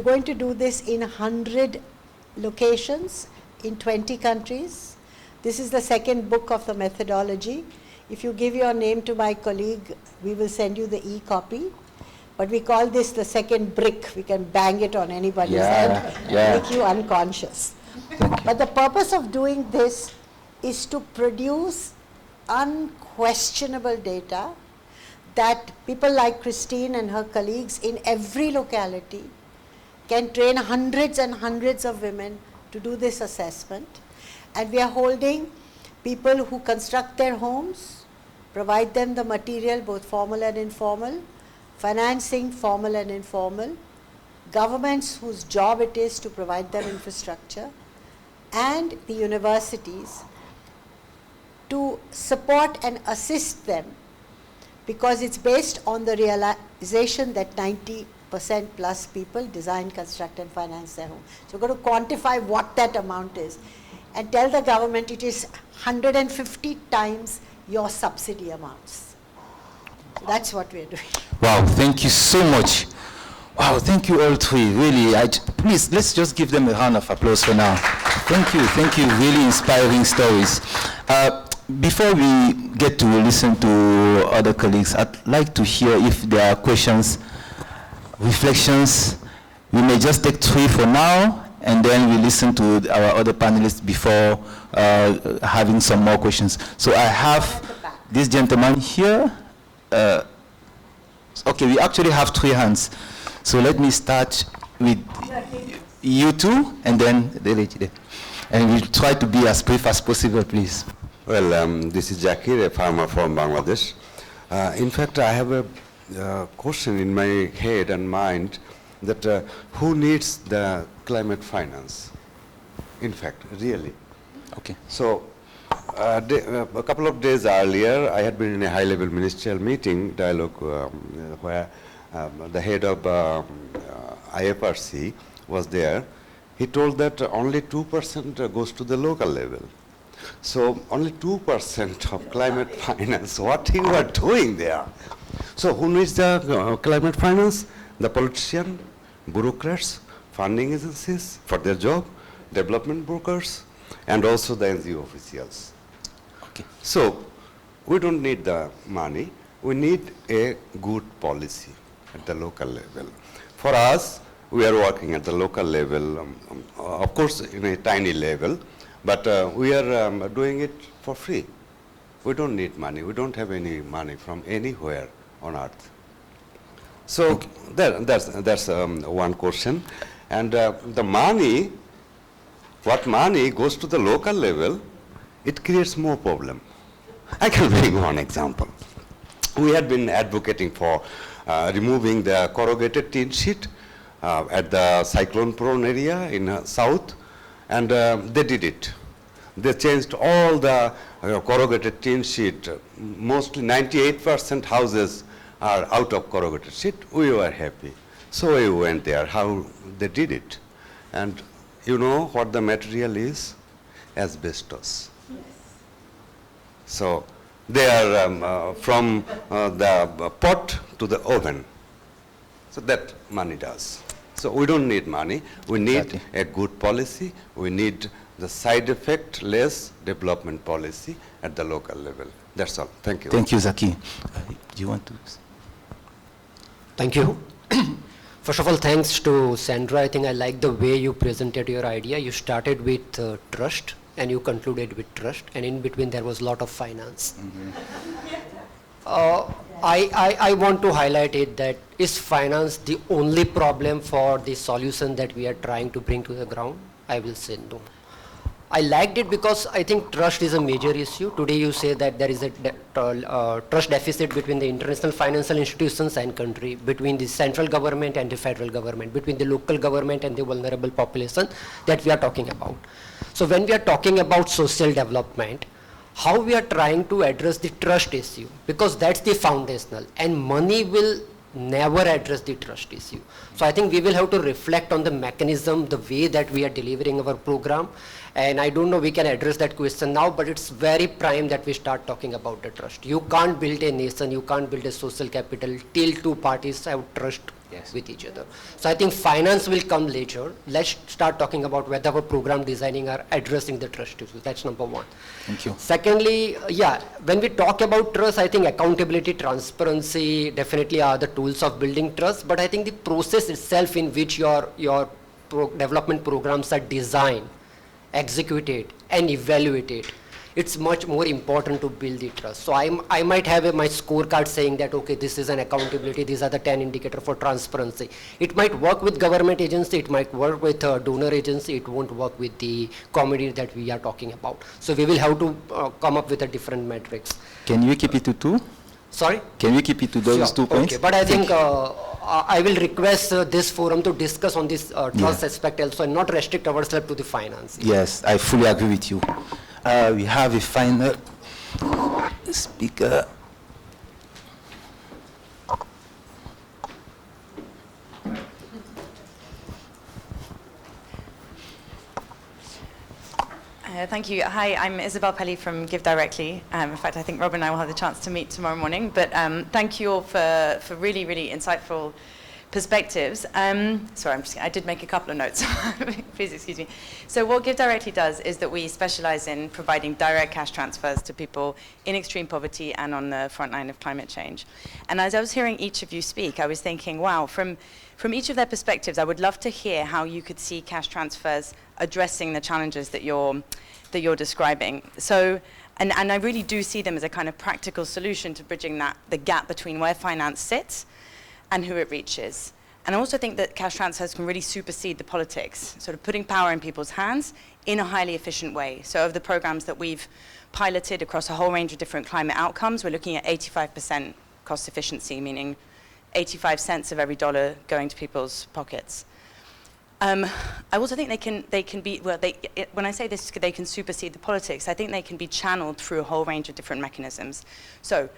going to do this in 100 locations in 20 countries. This is the second book of the methodology. If you give your name to my colleague, we will send you the e-copy. But we call this the second brick. We can bang it on anybody's head, make you unconscious. But the purpose of doing this is to produce unquestionable data that people like Christine and her colleagues in every locality can train hundreds and hundreds of women to do this assessment. And we are holding people who construct their homes, provide them the material, both formal and informal, financing, formal and informal, governments whose job it is to provide them infrastructure, and the universities to support and assist them, because it's based on the realization that 90% plus people design, construct, and finance their home. So we're going to quantify what that amount is and tell the government it is 150 times your subsidy amounts. So that's what we're doing. Wow, thank you so much. Wow, thank you all three. Really, please, let's just give them a round of applause for now. Thank you, really inspiring stories. Before we get to listen to other colleagues, I'd like to hear if there are questions, reflections. We may just take 3 for now, and then we listen to our other panelists before having some more questions. So I have this gentleman here. Okay, we actually have 3 hands. So let me start with you two, and then the lady there. And we'll try to be as brief as possible, please. Well, this is Zakir, a farmer from Bangladesh. In fact, I have a question in my head and mind that who needs the climate finance? In fact, really. Okay. So, a couple of days earlier, I had been in a high-level ministerial meeting, dialogue, where the head of IFRC was there. He told that only 2% goes to the local level. So only 2% of climate finance, what you are doing there? So who needs the climate finance? The politician, bureaucrats, funding agencies for their job, development brokers, and also the NGO officials. Okay. So we don't need the money, we need a good policy at the local level. For us, we are working at the local level, of course in a tiny level, but we are doing it for free. We don't need money. We don't have any money from anywhere on earth. So okay. That's one question. And the money, what money goes to the local level, it creates more problem. I can bring one example. We had been advocating for removing the corrugated tin sheet at the cyclone-prone area in south, and they did it. They changed all the corrugated tin sheet. Mostly 98% houses are out of corrugated sheet. We were happy. So we went there, how they did it. And you know what the material is? Asbestos. So they are from the pot to the oven. So that money does. So we don't need money. We need a good policy. We need the side effect less development policy at the local level. That's all. Thank you. Thank you, Zaki. Do you want to? Thank you. First of all, thanks to Sandra. I think I like the way you presented your idea. You started with trust and you concluded with trust, and in between there was a lot of finance. I want to highlight it that is finance the only problem for the solution that we are trying to bring to the ground? I will say no. I liked it because I think trust is a major issue. Today you say that there is a trust deficit between the international financial institutions and country, between the central government and the federal government, between the local government and the vulnerable population that we are talking about. So when we are talking about social development, how we are trying to address the trust issue, because that's the foundational, and money will never address the trust issue. So I think we will have to reflect on the mechanism, the way that we are delivering our program, and I don't know we can address that question now, but it's very prime that we start talking about the trust. You can't build a nation, you can't build a social capital till two parties have trust with each other. So I think finance will come later. Let's start talking about whether our program designing are addressing the trust issue. That's number one. Thank you. Secondly, when we talk about trust, I think accountability, transparency definitely are the tools of building trust, but I think the process itself in which your development programs are designed, executed and evaluated, it's much more important to build the trust. So I might have my scorecard saying that, okay, this is an accountability, these are the 10 indicators for transparency. It might work with government agency, it might work with donor agency, it won't work with the community that we are talking about. So we will have to come up with a different metrics. Can you keep it to two? Sorry? Can we keep it to those 2 points? Okay, but I think I will request this forum to discuss on this trust aspect also and not restrict ourselves to the finance. Yes, I fully agree with you. We have a final speaker. Thank you. Hi, I'm Isabel Pelly from Give Directly. In fact, I think Rob and I will have the chance to meet tomorrow morning. But thank you all for really, really insightful perspectives. Sorry, I did make a couple of notes. Please excuse me. So what Give Directly does is that we specialize in providing direct cash transfers to people in extreme poverty and on the front line of climate change. And as I was hearing each of you speak, I was thinking, wow, from each of their perspectives, I would love to hear how you could see cash transfers addressing the challenges that you're describing. So, and I really do see them as a kind of practical solution to bridging the gap between where finance sits and who it reaches. And I also think that cash transfers can really supersede the politics, sort of putting power in people's hands in a highly efficient way. So of the programs that we've piloted across a whole range of different climate outcomes, we're looking at 85% cost efficiency, meaning 85 cents of every dollar going to people's pockets. I also think they can be, well, when I say this, they can supersede the politics, I think they can be channeled through a whole range of different mechanisms. So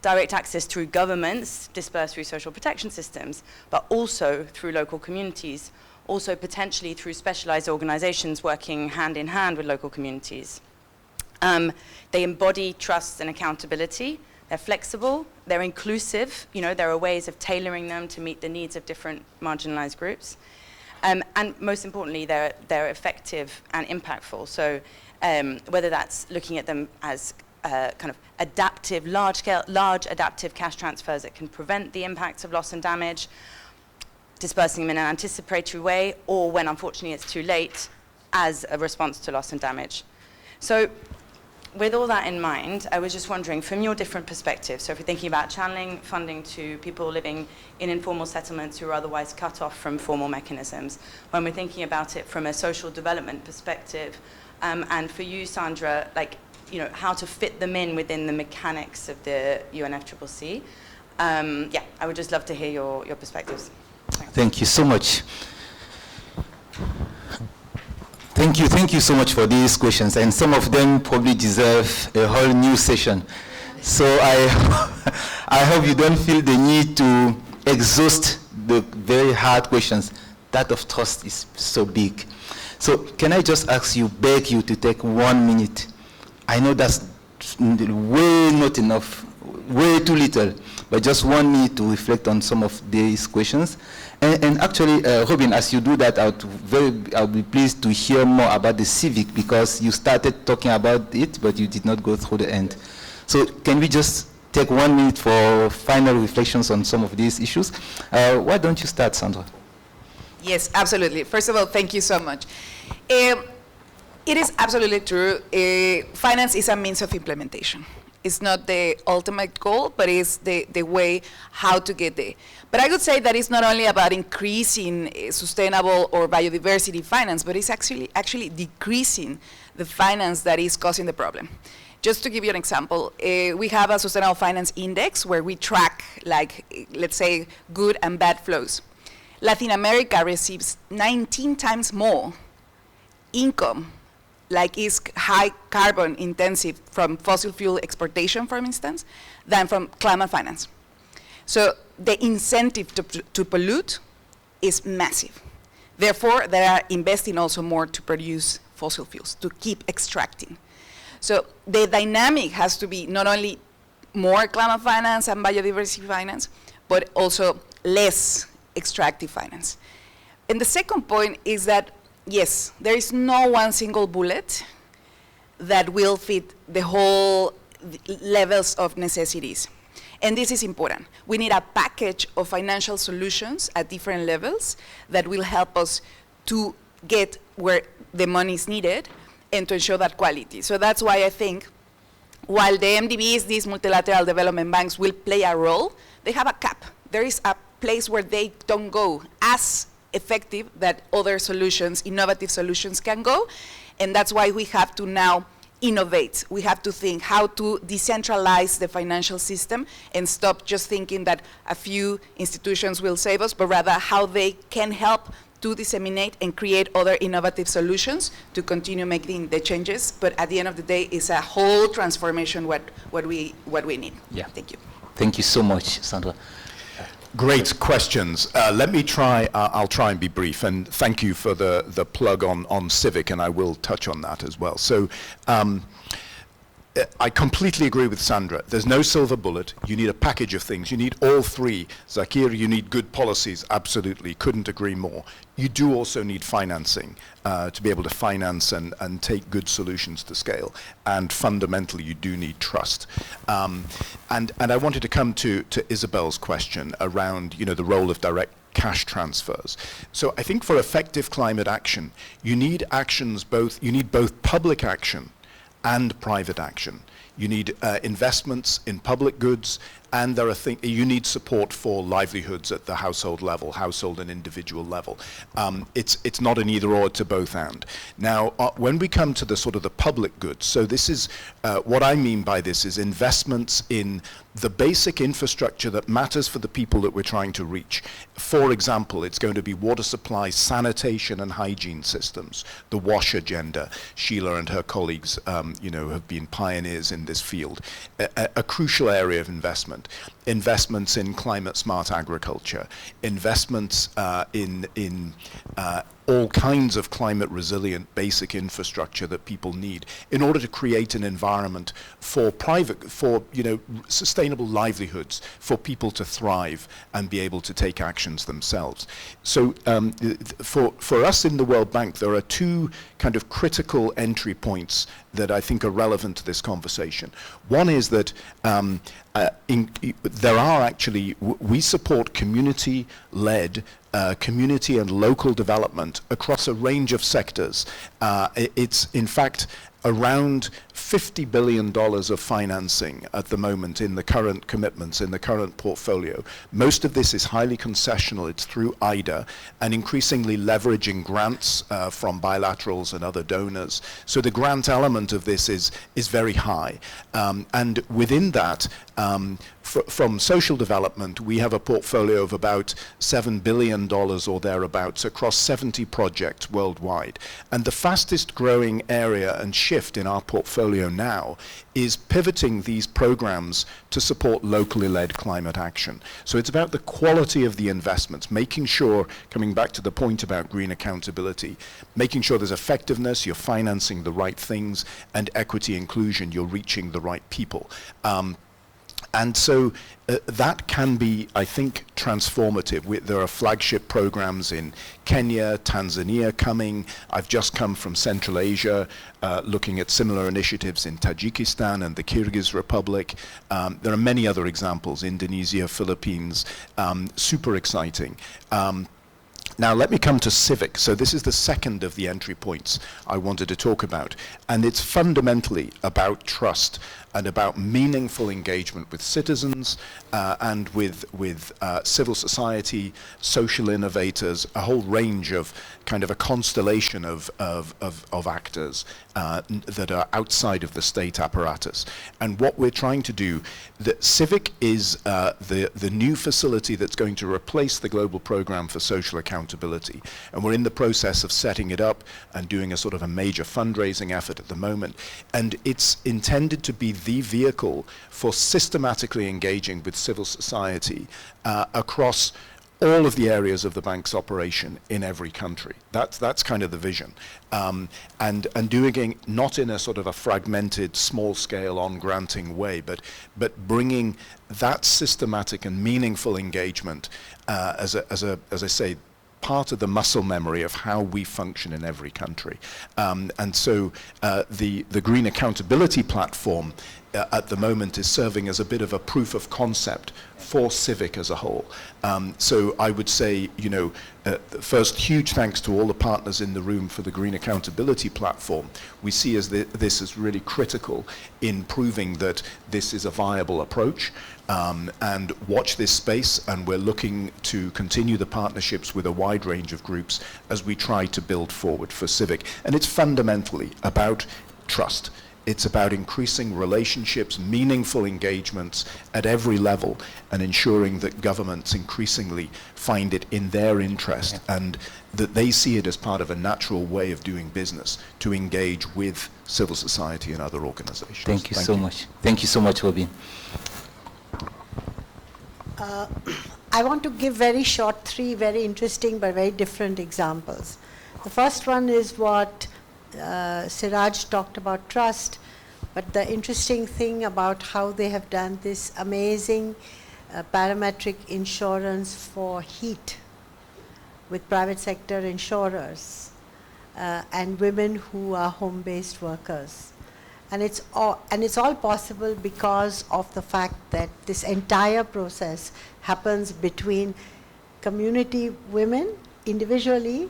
direct access through governments, dispersed through social protection systems, but also through local communities, also potentially through specialized organizations working hand in hand with local communities. They embody trust and accountability. They're flexible, they're inclusive, there are ways of tailoring them to meet the needs of different marginalized groups. And most importantly, they're effective and impactful. So whether that's looking at them as kind of adaptive, large adaptive cash transfers that can prevent the impacts of loss and damage, dispersing them in an anticipatory way, or when unfortunately it's too late, as a response to loss and damage. So with all that in mind, I was just wondering, from your different perspectives, so if you're thinking about channeling funding to people living in informal settlements who are otherwise cut off from formal mechanisms, when we're thinking about it from a social development perspective, and for you, Sandra, how to fit them in within the mechanics of the UNFCCC. I would just love to hear your perspectives. Thanks. Thank you so much. Thank you so much for these questions, and some of them probably deserve a whole new session. So I hope you don't feel the need to exhaust the very hard questions. that of trust is so big. So can I just beg you to take 1 minute? I know that's way not enough, way too little, but just 1 minute to reflect on some of these questions. And actually, Robin, as you do that, I'll be pleased to hear more about the civic, because you started talking about it, but you did not go through the end. So can we just take 1 minute for final reflections on some of these issues? Why don't you start, Sandra? Yes, absolutely. First of all, thank you so much. It is absolutely true. Finance is a means of implementation. It's not the ultimate goal, but it's the way how to get there. But I would say that it's not only about increasing sustainable or biodiversity finance, but it's actually decreasing the finance that is causing the problem. Just to give you an example, we have a sustainable finance index where we track, like, let's say, good and bad flows. Latin America receives 19 times more income, like is high carbon intensive from fossil fuel exportation, for instance, than from climate finance. So the incentive to pollute is massive. Therefore, they are investing also more to produce fossil fuels, to keep extracting. So the dynamic has to be not only more climate finance and biodiversity finance, but also less extractive finance. And the second point is that, yes, there is no one single bullet that will fit the whole levels of necessities. And this is important. We need a package of financial solutions at different levels that will help us to get where the money is needed and to ensure that quality. So that's why I think while the MDBs, these multilateral development banks, will play a role, they have a cap. There is a place where they don't go as effective that other solutions, innovative solutions, can go. And that's why we have to now innovate. We have to think how to decentralize the financial system and stop just thinking that a few institutions will save us, but rather how they can help to disseminate and create other innovative solutions to continue making the changes. But at the end of the day, it's a whole transformation what we need. Yeah. Thank you. Thank you so much, Sandra. Great questions. Let me try, I'll try and be brief, and thank you for the plug on Civic, and I will touch on that as well. So I completely agree with Sandra. There's no silver bullet. You need a package of things. You need all three. Zakir, you need good policies. Absolutely. Couldn't agree more. You do also need financing to be able to finance and take good solutions to scale. And fundamentally, you do need trust. And I wanted to come to Isabel's question around, the role of direct cash transfers. So I think for effective climate action, you need both public action and private action. You need investments in public goods, and you need support for livelihoods at the household level, household and individual level. It's not an either or, it's a both and. Now, when we come to the public goods, so this is, what I mean by this is investments in the basic infrastructure that matters for the people that we're trying to reach. For example, it's going to be water supply, sanitation and hygiene systems, the WASH agenda. Sheila and her colleagues have been pioneers in this field. A crucial area of investment. Investments in climate smart agriculture, investments in all kinds of climate resilient basic infrastructure that people need in order to create an environment for sustainable livelihoods, for people to thrive and be able to take actions themselves. So for us in the World Bank, there are two kind of critical entry points that I think are relevant to this conversation. One is that we support community-led community and local development across a range of sectors. It's in fact around $50 billion of financing at the moment in the current commitments, in the current portfolio. Most of this is highly concessional. It's through IIED and increasingly leveraging grants from bilaterals and other donors. So the grant element of this is very high. And within that, from social development, we have a portfolio of about $7 billion or thereabouts across 70 projects worldwide. And the fastest growing area and shift in our portfolio now is pivoting these programs to support locally led climate action. So it's about the quality of the investments, making sure, coming back to the point about green accountability, making sure there's effectiveness, you're financing the right things, and equity inclusion, you're reaching the right people. And so that can be, I think, transformative. There are flagship programs in Kenya, Tanzania coming. I've just come from Central Asia, looking at similar initiatives in Tajikistan and the Kyrgyz Republic. There are many other examples, Indonesia, Philippines, super exciting. Now let me come to civic. So this is the second of the entry points I wanted to talk about. And it's fundamentally about trust and about meaningful engagement with citizens and with civil society, social innovators, a whole range of kind of a constellation of actors that are outside of the state apparatus. And what we're trying to do, the civic is the new facility that's going to replace the Global Program for Social Accountability. And we're in the process of setting it up and doing a sort of a major fundraising effort at the moment. And it's intended to be the vehicle for systematically engaging with civil society across all of the areas of the bank's operation in every country. That's kind of the vision. And doing it not in a sort of a fragmented, small-scale, on-granting way, but bringing that systematic and meaningful engagement as I say, part of the muscle memory of how we function in every country. And so the Green Accountability Platform at the moment is serving as a bit of a proof of concept for civic as a whole. So I would say, first, huge thanks to all the partners in the room for the Green Accountability Platform. We see this as really critical in proving that this is a viable approach. And watch this space, and we're looking to continue the partnerships with a wide range of groups as we try to build forward for civic. And it's fundamentally about trust. It's about increasing relationships, meaningful engagements at every level, and ensuring that governments increasingly find it in their interest and that they see it as part of a natural way of doing business to engage with civil society and other organizations. Thank you so much. Thank you so much, Robin. I want to give very short, three very interesting but very different examples. The first one is what Siraj talked about, trust, but the interesting thing about how they have done this amazing parametric insurance for heat with private sector insurers and women who are home-based workers. And it's all possible because of the fact that this entire process happens between community women individually,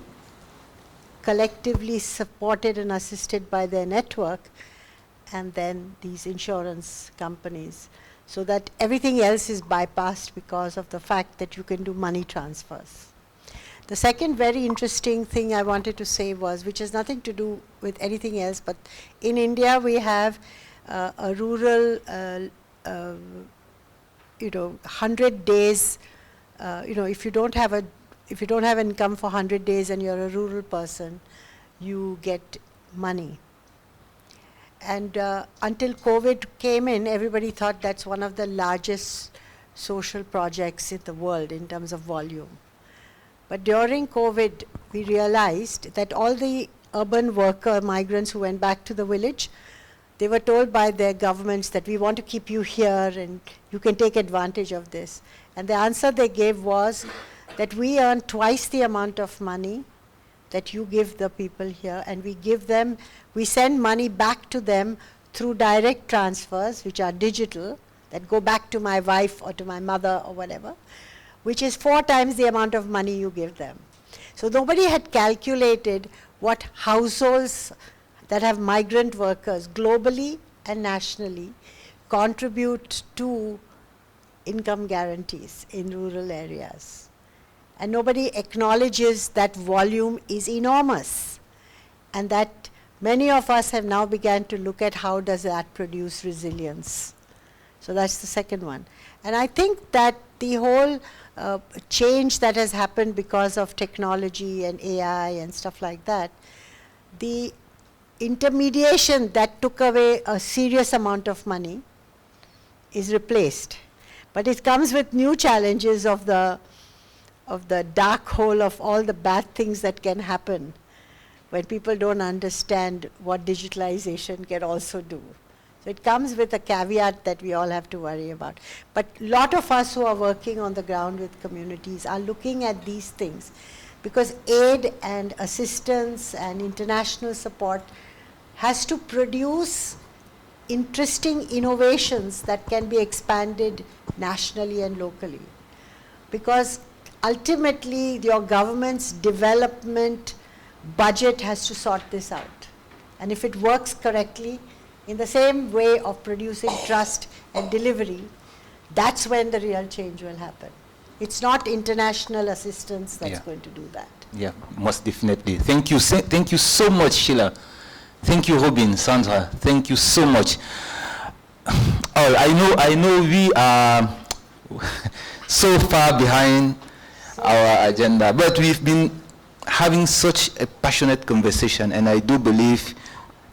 collectively supported and assisted by their network, and then these insurance companies, so that everything else is bypassed because of the fact that you can do money transfers. The second very interesting thing I wanted to say was, which has nothing to do with anything else, but in India we have a rural, 100 days, if you don't have income for 100 days and you're a rural person, you get money. And until COVID came in, everybody thought that's one of the largest social projects in the world in terms of volume. But during COVID, we realized that all the urban worker migrants who went back to the village, they were told by their governments that we want to keep you here and you can take advantage of this. And the answer they gave was that we earn twice the amount of money that you give the people here, and we send money back to them through direct transfers, which are digital, that go back to my wife or to my mother or whatever, which is 4 times the amount of money you give them. So nobody had calculated what households that have migrant workers globally and nationally contribute to income guarantees in rural areas. And nobody acknowledges that volume is enormous, and that many of us have now begun to look at how does that produce resilience. So that's the second one. And I think that the whole change that has happened because of technology and AI and stuff like that, the intermediation that took away a serious amount of money is replaced. But it comes with new challenges of the dark hole of all the bad things that can happen when people don't understand what digitalization can also do. So it comes with a caveat that we all have to worry about. But a lot of us who are working on the ground with communities are looking at these things, because aid and assistance and international support has to produce interesting innovations that can be expanded nationally and locally. Because ultimately, your government's development budget has to sort this out. And if it works correctly, in the same way of producing trust and delivery, that's when the real change will happen. It's not international assistance that's going to do that. Yeah, most definitely. Thank you so much, Sheila. Thank you, Robin, Sandra. Thank you so much. Oh, I know we are so far behind our agenda, but we've been having such a passionate conversation, and I do believe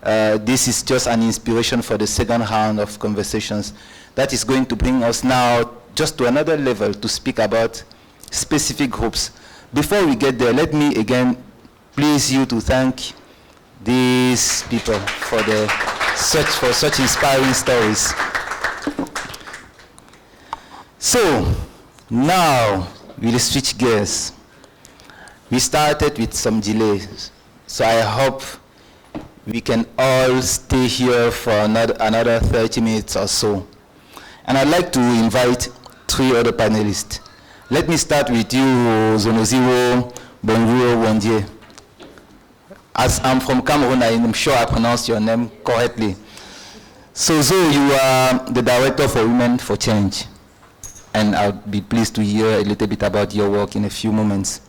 this is just an inspiration for the second round of conversations that is going to bring us now just to another level to speak about specific groups. Before we get there, let me again please you to thank these people for such inspiring stories. So now we'll switch gears. We started with some delays, so I hope we can all stay here for another 30 minutes or so. And I'd like to invite 3 other panelists. Let me start with you, Zonoziro Bonjour Wondie. As I'm from Cameroon, I'm sure I pronounced your name correctly. So Zo, you are the Director for Women for Change. And I'll be pleased to hear a little bit about your work in a few moments.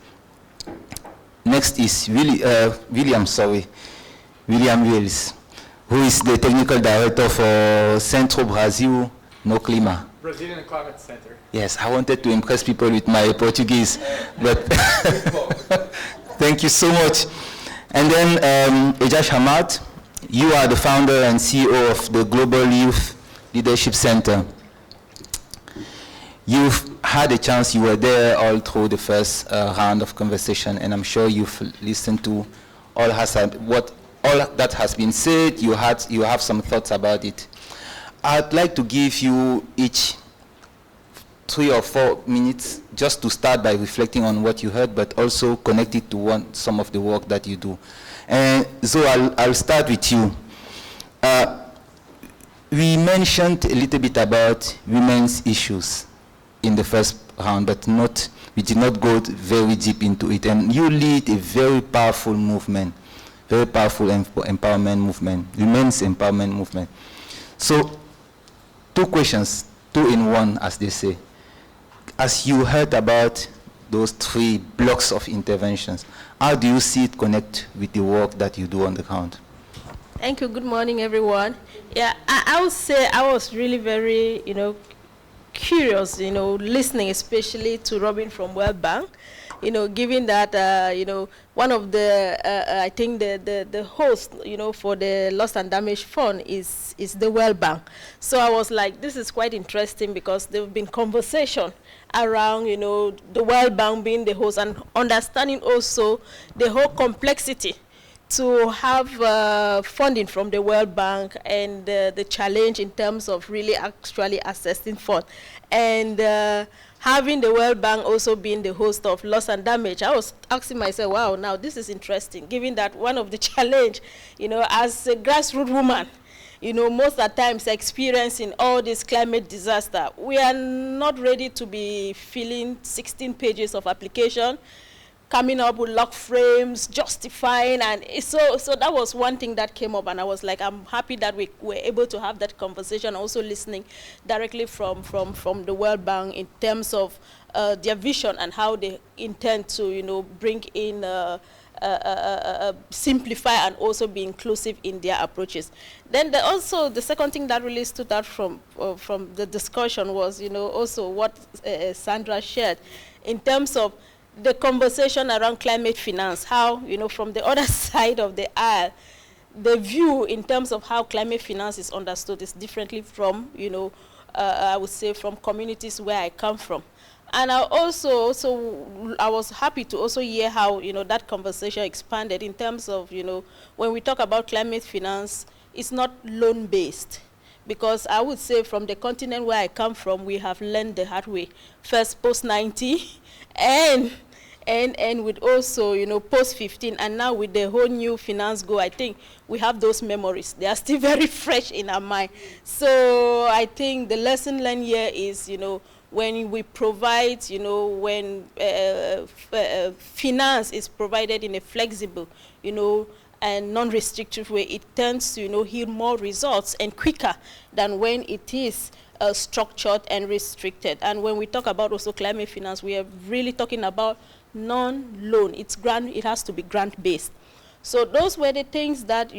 Next is William Wills, who is the Technical Director for Centro Brasil no Clima. Brazilian Climate Center. Yes, I wanted to impress people with my Portuguese, but thank you so much. And then Ejash Hamad, you are the founder and CEO of the Global Youth Leadership Center. You've had a chance, you were there all through the first round of conversation, and I'm sure you've listened to all that has been said. You have some thoughts about it. I'd like to give you each 3 or 4 minutes just to start by reflecting on what you heard, but also connect it to some of the work that you do. And so I'll start with you. We mentioned a little bit about women's issues in the first round, but we did not go very deep into it. And you lead a very powerful movement, very powerful empowerment movement, women's empowerment movement. So 2 questions, 2 in 1, as they say. As you heard about those 3 blocks of interventions, how do you see it connect with the work that you do on the ground? Thank you. Good morning, everyone. Yeah, I would say I was really very, curious, listening especially to Robin from World Bank, given that, one of the, I think the host, for the Lost and Damaged Fund is the World Bank. So I was like, this is quite interesting because there have been conversation around, the World Bank being the host and understanding also the whole complexity to have funding from the World Bank and the challenge in terms of really actually accessing funds. And having the World Bank also being the host of Loss and Damage, I was asking myself, wow, now this is interesting, given that one of the challenge, as a grassroots woman, most of the times experiencing all this climate disaster, we are not ready to be filling 16 pages of application, coming up with log frames, justifying, and so that was one thing that came up, and I was like, I'm happy that we were able to have that conversation, also listening directly from the World Bank in terms of their vision and how they intend to, bring in simplify and also be inclusive in their approaches. Then also the second thing that really stood out from the discussion was, also what Sandra shared in terms of the conversation around climate finance, how, from the other side of the aisle, the view in terms of how climate finance is understood is differently from, I would say, from communities where I come from. And I I was happy to also hear how, that conversation expanded in terms of, when we talk about climate finance, it's not loan-based. Because I would say from the continent where I come from, we have learned the hard way. First, post-90, and with also, post-15, and now with the whole new finance go, I think we have those memories. They are still very fresh in our mind. So I think the lesson learned here is, when we provide, when finance is provided in a flexible, and non-restrictive way, it tends to, yield more results and quicker than when it is structured and restricted. And when we talk about also climate finance, we are really talking about non-loan. It has to be grant-based. So those were the things that,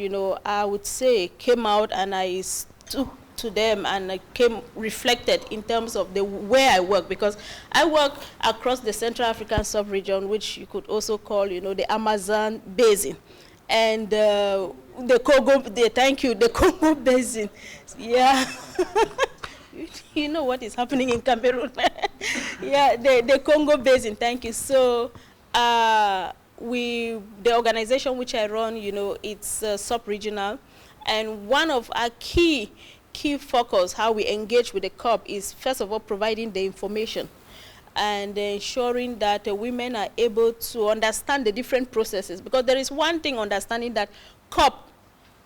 I would say came out, and I took to them and came reflected in terms of the where I work, because I work across the Central African sub-region, which you could also call, the Amazon basin, and the Congo. The Congo basin. Yeah. You know what is happening in Cameroon. Yeah, the Congo basin. Thank you. So the organization which I run, it's sub-regional, and one of our key focus, how we engage with the COP, is first of all providing the information and ensuring that women are able to understand the different processes, because there is one thing understanding that COP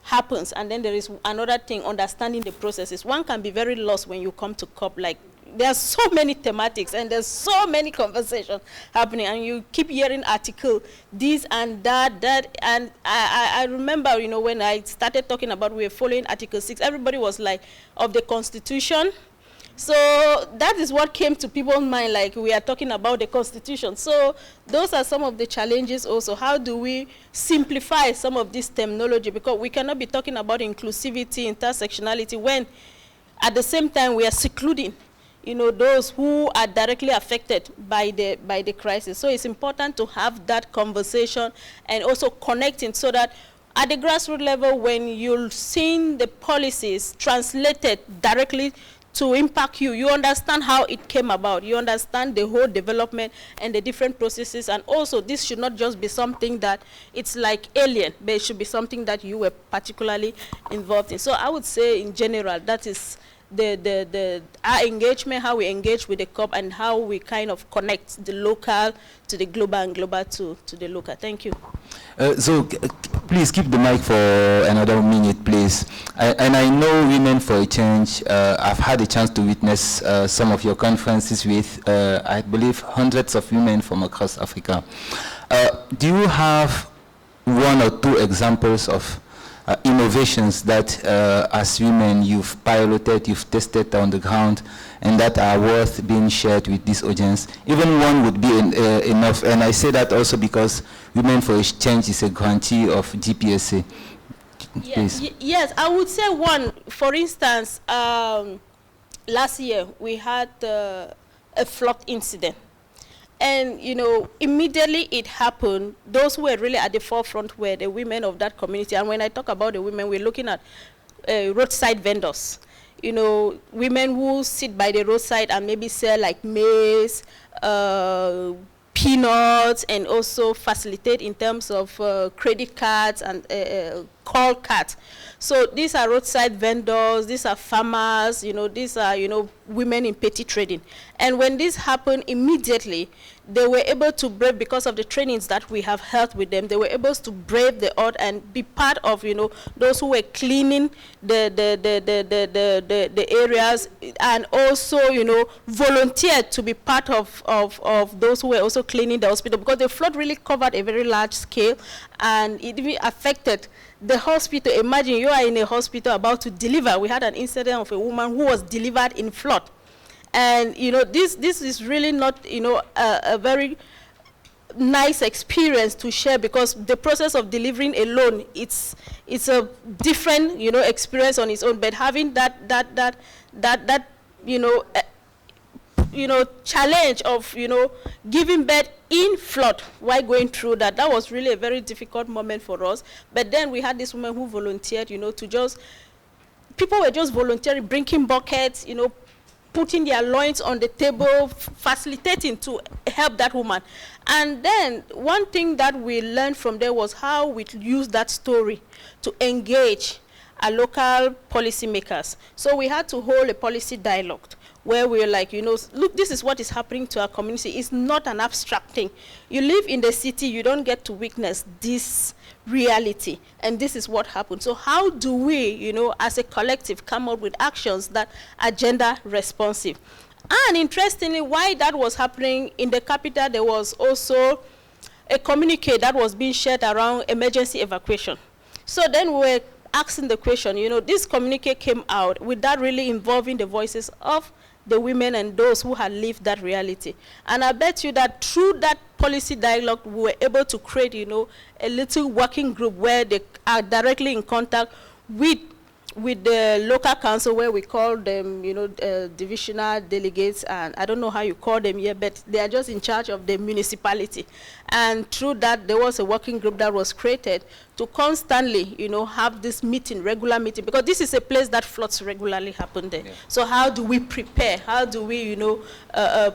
happens, and then there is another thing understanding the processes. One can be very lost when you come to COP. Like, there are so many thematics and there's so many conversations happening, and you keep hearing article this and that, and I remember, when I started talking about we were following Article 6, everybody was like, of the Constitution. So that is what came to people's mind, like we are talking about the Constitution. So those are some of the challenges also. How do we simplify some of this terminology? Because we cannot be talking about inclusivity, intersectionality, when at the same time we are secluding, those who are directly affected by the crisis. So it's important to have that conversation and also connecting, so that at the grassroots level, when you're seeing the policies translated directly to impact you, you understand how it came about. You understand the whole development and the different processes. And also, this should not just be something that it's like alien, but it should be something that you were particularly involved in. So I would say, in general, that is our engagement, how we engage with the COP, and how we kind of connect the local to the global and global to the local. Thank you. Please keep the mic for another minute, please. And I know Women for a Change, I've had a chance to witness some of your conferences with, I believe, hundreds of women from across Africa. Do you have one or two examples of innovations that as women you've piloted, you've tested on the ground, and that are worth being shared with this audience? Even one would be enough, and I say that also because Women for a Change is a grantee of GPSA. Yes, I would say one. For instance, last year we had a flood incident. And, immediately it happened. Those who were really at the forefront were the women of that community. And when I talk about the women, we're looking at roadside vendors. Women who sit by the roadside and maybe sell like maize, peanuts, and also facilitate in terms of credit cards and call cards. So these are roadside vendors, these are farmers, these are, women in petty trading. And when this happened, immediately, they were able to brave, because of the trainings that we have held with them, they were able to brave the odds and be part of, those who were cleaning the areas, and also, volunteered to be part of those who were also cleaning the hospital, because the flood really covered a very large scale, and it even affected the hospital. Imagine you are in a hospital about to deliver. We had an incident of a woman who was delivered in flood. And, this is really not, a very nice experience to share, because the process of delivering a loan, it's a different, you know, experience on its own. But having that challenge of, you know, giving birth in flood while going through that was really a very difficult moment for us. But then we had this woman who volunteered, you know, people were just volunteering, bringing buckets, you know, putting their loins on the table, facilitating to help that woman. And then one thing that we learned from there was how we use that story to engage our local policymakers. So we had to hold a policy dialogue where we were like, you know, look, this is what is happening to our community. It's not an abstract thing. You live in the city, you don't get to witness this reality, and this is what happened. So how do we, you know, as a collective, come up with actions that are gender responsive? And interestingly, why that was happening in the capital, there was also a communique that was being shared around emergency evacuation. So then we were asking the question, you know, this communique came out without really involving the voices of the women and those who had lived that reality. And I bet you that through that policy dialogue, we were able to create, you know, a little working group where they are directly in contact with the local council, where we call them, you know, divisional delegates, and I don't know how you call them here, but they are just in charge of the municipality. And through that, there was a working group that was created to constantly, you know, have this meeting, regular meeting, because this is a place that floods regularly happen there. Yeah. So how do we prepare? How do we, you know,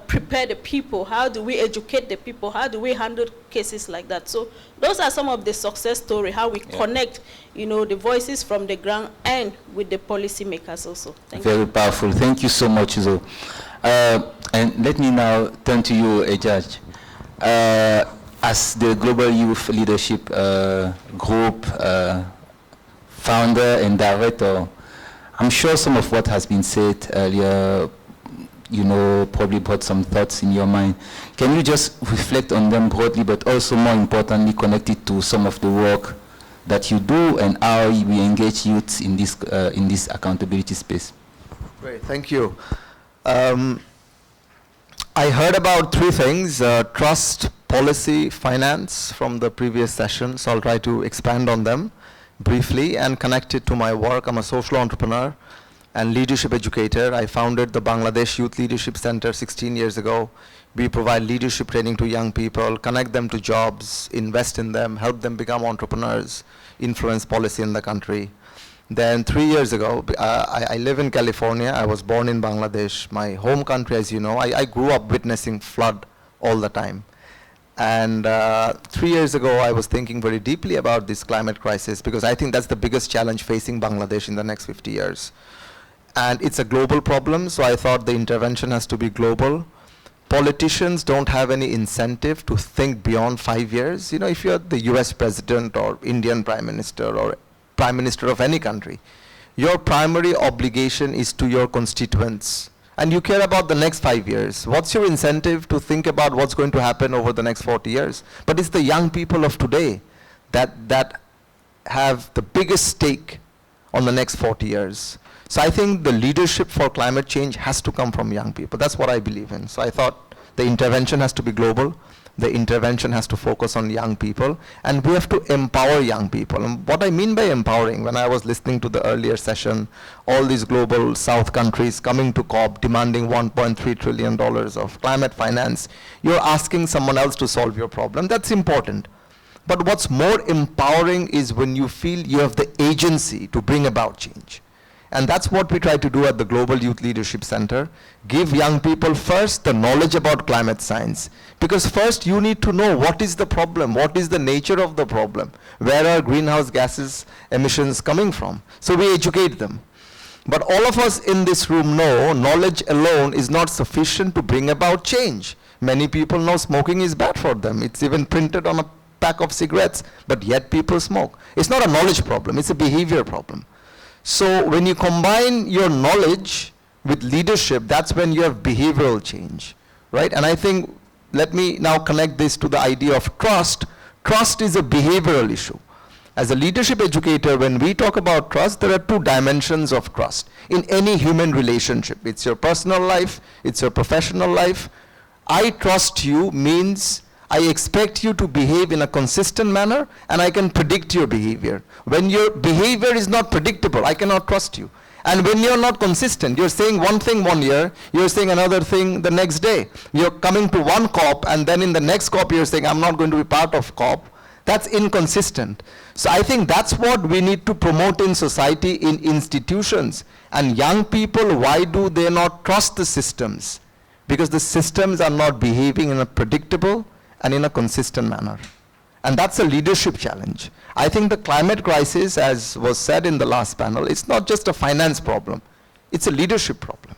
prepare the people? How do we educate the people? How do we handle cases like that? So those are some of the success stories, how we connect, you know, the voices from the ground and with the policymakers also. Thank you. Very powerful. Thank you so much, Zo. And let me now turn to you, Judge. As the Global Youth Leadership Group founder and director, I'm sure some of what has been said earlier, you know, probably brought some thoughts in your mind. Can you just reflect on them broadly, but also more importantly, connect it to some of the work that you do and how we engage youths in this accountability space? Great, thank you. I heard about three things, trust, policy, finance from the previous session, so I'll try to expand on them briefly and connect it to my work. I'm a social entrepreneur and leadership educator. I founded the Bangladesh Youth Leadership Center 16 years ago. We provide leadership training to young people, connect them to jobs, invest in them, help them become entrepreneurs, influence policy in the country. Then 3 years ago, I live in California. I was born in Bangladesh, my home country, as you know. I grew up witnessing flood all the time. And 3 years ago, I was thinking very deeply about this climate crisis, because I think that's the biggest challenge facing Bangladesh in the next 50 years. And it's a global problem, so I thought the intervention has to be global. Politicians don't have any incentive to think beyond 5 years. You know, if you're the US president or Indian prime minister or prime minister of any country, your primary obligation is to your constituents. And you care about the next 5 years. What's your incentive to think about what's going to happen over the next 40 years? But it's the young people of today that have the biggest stake on the next 40 years. So I think the leadership for climate change has to come from young people. That's what I believe in. So I thought the intervention has to be global. The intervention has to focus on young people, and we have to empower young people. And what I mean by empowering, when I was listening to the earlier session, all these global South countries coming to COP demanding $1.3 trillion of climate finance, you're asking someone else to solve your problem. That's important. But what's more empowering is when you feel you have the agency to bring about change. And that's what we try to do at the Global Youth Leadership Center. Give young people first the knowledge about climate science. Because first you need to know what is the problem, what is the nature of the problem, where are greenhouse gases emissions coming from. So we educate them. But all of us in this room know knowledge alone is not sufficient to bring about change. Many people know smoking is bad for them. It's even printed on a pack of cigarettes, but yet people smoke. It's not a knowledge problem, it's a behavior problem. So when you combine your knowledge with leadership, that's when you have behavioral change, right? And I think, let me now connect this to the idea of trust. Trust is a behavioral issue. As a leadership educator, when we talk about trust, there are two dimensions of trust in any human relationship. It's your personal life, it's your professional life. I trust you means I expect you to behave in a consistent manner, and I can predict your behavior. When your behavior is not predictable, I cannot trust you. And when you're not consistent, you're saying one thing one year, you're saying another thing the next day. You're coming to one COP, and then in the next COP you're saying, I'm not going to be part of COP. That's inconsistent. So I think that's what we need to promote in society, in institutions. And young people, why do they not trust the systems? Because the systems are not behaving in a predictable and in a consistent manner. And that's a leadership challenge. I think the climate crisis, as was said in the last panel, it's not just a finance problem, it's a leadership problem.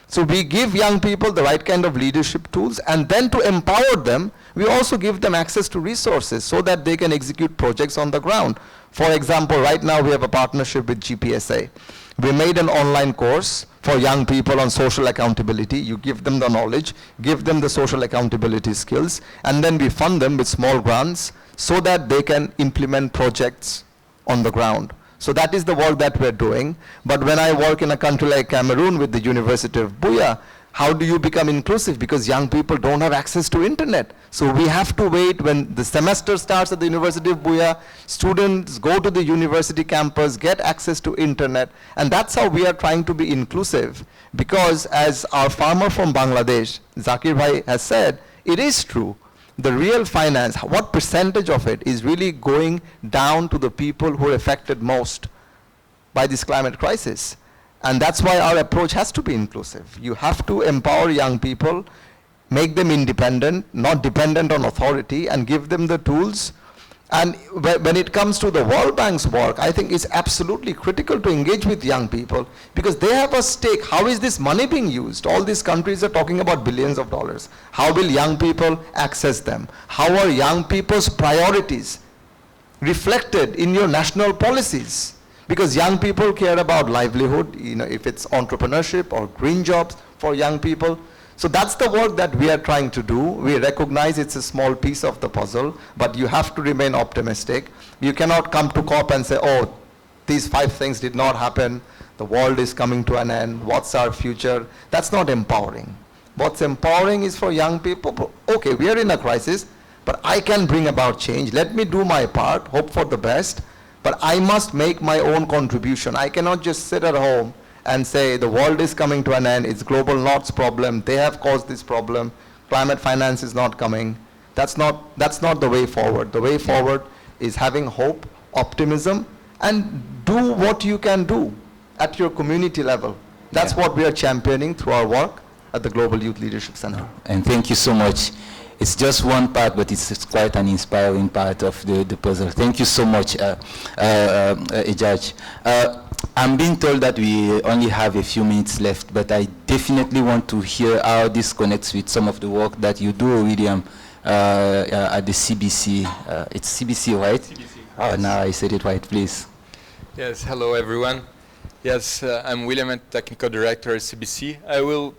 So we give young people the right kind of leadership tools, and then to empower them, we also give them access to resources so that they can execute projects on the ground. For example, right now we have a partnership with GPSA. We made an online course for young people on social accountability. You give them the knowledge, give them the social accountability skills, and then we fund them with small grants so that they can implement projects on the ground. So that is the work that we're doing. But when I work in a country like Cameroon with the University of Buea, how do you become inclusive? Because young people don't have access to internet. So we have to wait when the semester starts at the University of Buea, students go to the university campus, get access to internet, and that's how we are trying to be inclusive. Because as our farmer from Bangladesh, Zakir Bhai, has said, it is true. The real finance, what percentage of it is really going down to the people who are affected most by this climate crisis? And that's why our approach has to be inclusive. You have to empower young people, make them independent, not dependent on authority, and give them the tools. And when it comes to the World Bank's work, I think it's absolutely critical to engage with young people because they have a stake. How is this money being used? All these countries are talking about billions of dollars. How will young people access them? How are young people's priorities reflected in your national policies? Because young people care about livelihood, you know, if it's entrepreneurship or green jobs for young people. So that's the work that we are trying to do. We recognize it's a small piece of the puzzle, but you have to remain optimistic. You cannot come to COP and say, oh, these 5 things did not happen. The world is coming to an end. What's our future? That's not empowering. What's empowering is for young people, okay, we are in a crisis, but I can bring about change. Let me do my part, hope for the best, but I must make my own contribution. I cannot just sit at home and say the world is coming to an end, it's global north's problem, they have caused this problem, climate finance is not coming. That's not the way forward. The way forward is having hope, optimism, and do what you can do at your community level. That's what we are championing through our work at the Global Youth Leadership Center. And thank you so much. It's just one part, but it's quite an inspiring part of the puzzle. Thank you so much, Ejaj. I'm being told that we only have a few minutes left, but I definitely want to hear how this connects with some of the work that you do, William, at the CBC. It's CBC, right? CBC. Oh, yes. Now I said it right, please. Yes, hello everyone. Yes, I'm William, I'm Technical Director at CBC. I will,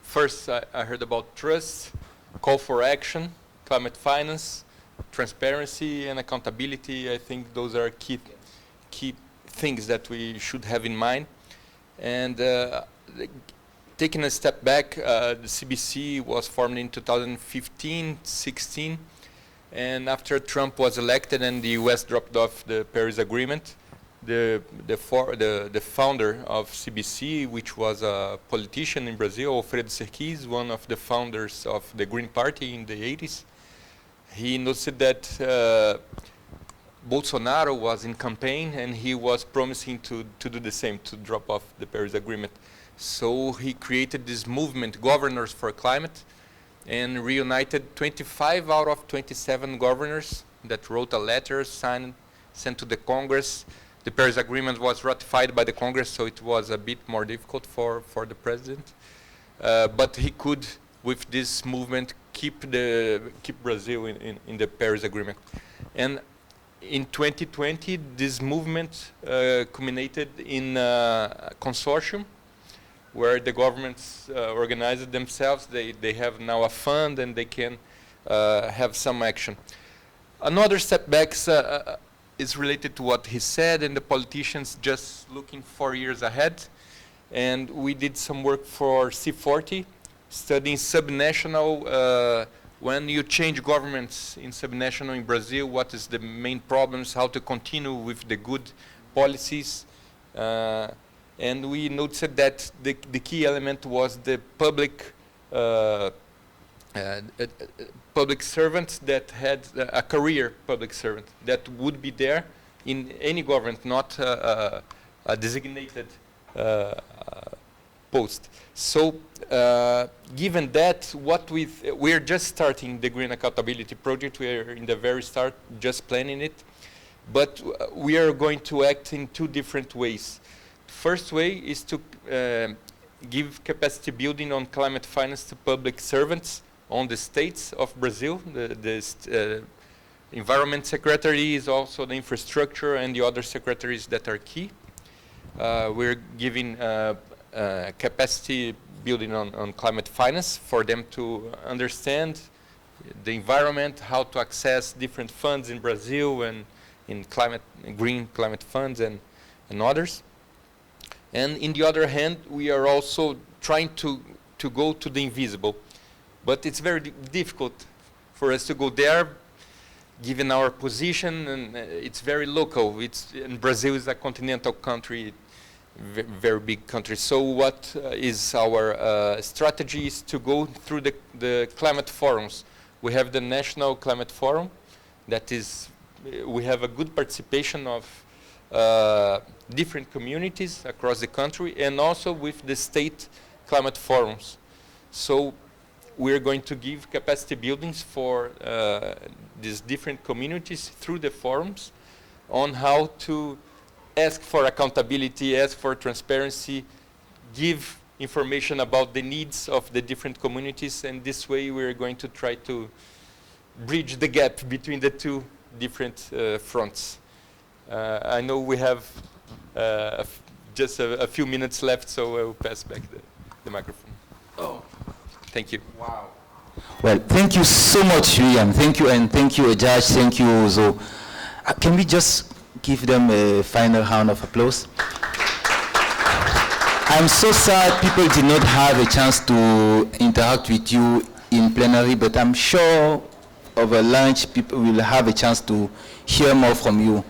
first I heard about trust, call for action, climate finance, transparency and accountability. I think those are key things that we should have in mind. And taking a step back, the CBC was formed in 2015-16, and after Trump was elected and the US dropped off the Paris Agreement, the founder of CBC, which was a politician in Brazil, Alfredo Serquis, one of the founders of the Green Party in the 80s, he noticed that Bolsonaro was in campaign and he was promising to do the same, to drop off the Paris Agreement. So he created this movement, Governors for Climate, and reunited 25 out of 27 governors that wrote a letter, signed, sent to the Congress. The Paris Agreement was ratified by the Congress, so it was a bit more difficult for the president. But he could, with this movement, keep Brazil in the Paris Agreement. And in 2020, this movement culminated in a consortium where the governments organized themselves. They have now a fund and they can have some action. Another setback is related to what he said, and the politicians just looking 4 years ahead. And we did some work for C40, studying subnational when you change governments in subnational in Brazil, what is the main problems, how to continue with the good policies. And we noticed that the key element was the public public servants that had a career public servant that would be there in any government, not a designated post. So given that, we're just starting the Green Accountability Project. We're in the very start, just planning it. But we are going to act in two different ways. First way is to give capacity building on climate finance to public servants on the states of Brazil. The Environment Secretary is also the infrastructure and the other secretaries that are key. We're giving capacity building on climate finance for them to understand the environment, how to access different funds in Brazil and in green climate funds and others. And in the other hand, we are also trying to go to the invisible. But it's very difficult for us to go there, given our position, and it's very local. And Brazil is a continental country, very big country. So what is our strategy is to go through the climate forums. We have the National Climate Forum. That is, we have a good participation of different communities across the country, and also with the state climate forums. So we're going to give capacity buildings for these different communities through the forums on how to ask for accountability, ask for transparency, give information about the needs of the different communities, and this way we're going to try to bridge the gap between the two different fronts. I know we have just a few minutes left, so I will pass back the microphone. Oh, thank you. Wow. Well, thank you so much, William. Thank you, and thank you, Judge. Thank you, Ozo. Can we just give them a final round of applause? I'm so sad people did not have a chance to interact with you in plenary, but I'm sure over lunch people will have a chance to hear more from you.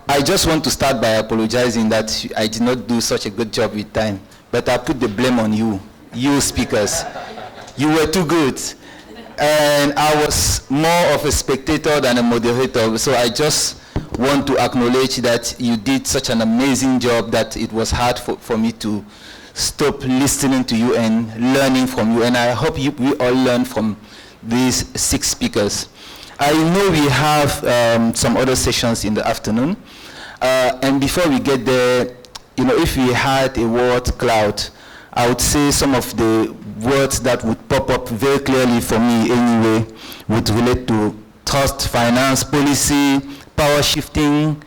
I just want to start by apologizing that I did not do such a good job with time, but I put the blame on you speakers. You were too good. And I was more of a spectator than a moderator, so I just want to acknowledge that you did such an amazing job that it was hard for me to stop listening to you and learning from you. And I hope we all learn from these 6 speakers. I know we have some other sessions in the afternoon. And before we get there, if we had a word cloud, I would say some of the words that would pop up very clearly for me anyway would relate to trust, finance, policy, power shifting,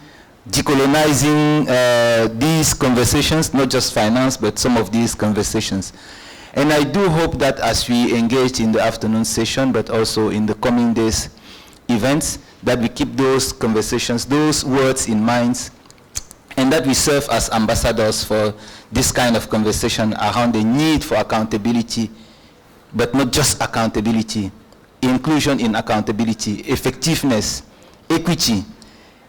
decolonizing these conversations, not just finance, but some of these conversations. And I do hope that as we engage in the afternoon session, but also in the coming days events, that we keep those conversations, those words in mind, and that we serve as ambassadors for this kind of conversation around the need for accountability, but not just accountability, inclusion in accountability, effectiveness, equity,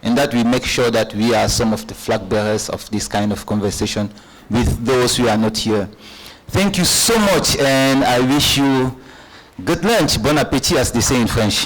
and that we make sure that we are some of the flag bearers of this kind of conversation with those who are not here. Thank you so much, and I wish you good lunch, bon appétit, as they say in French.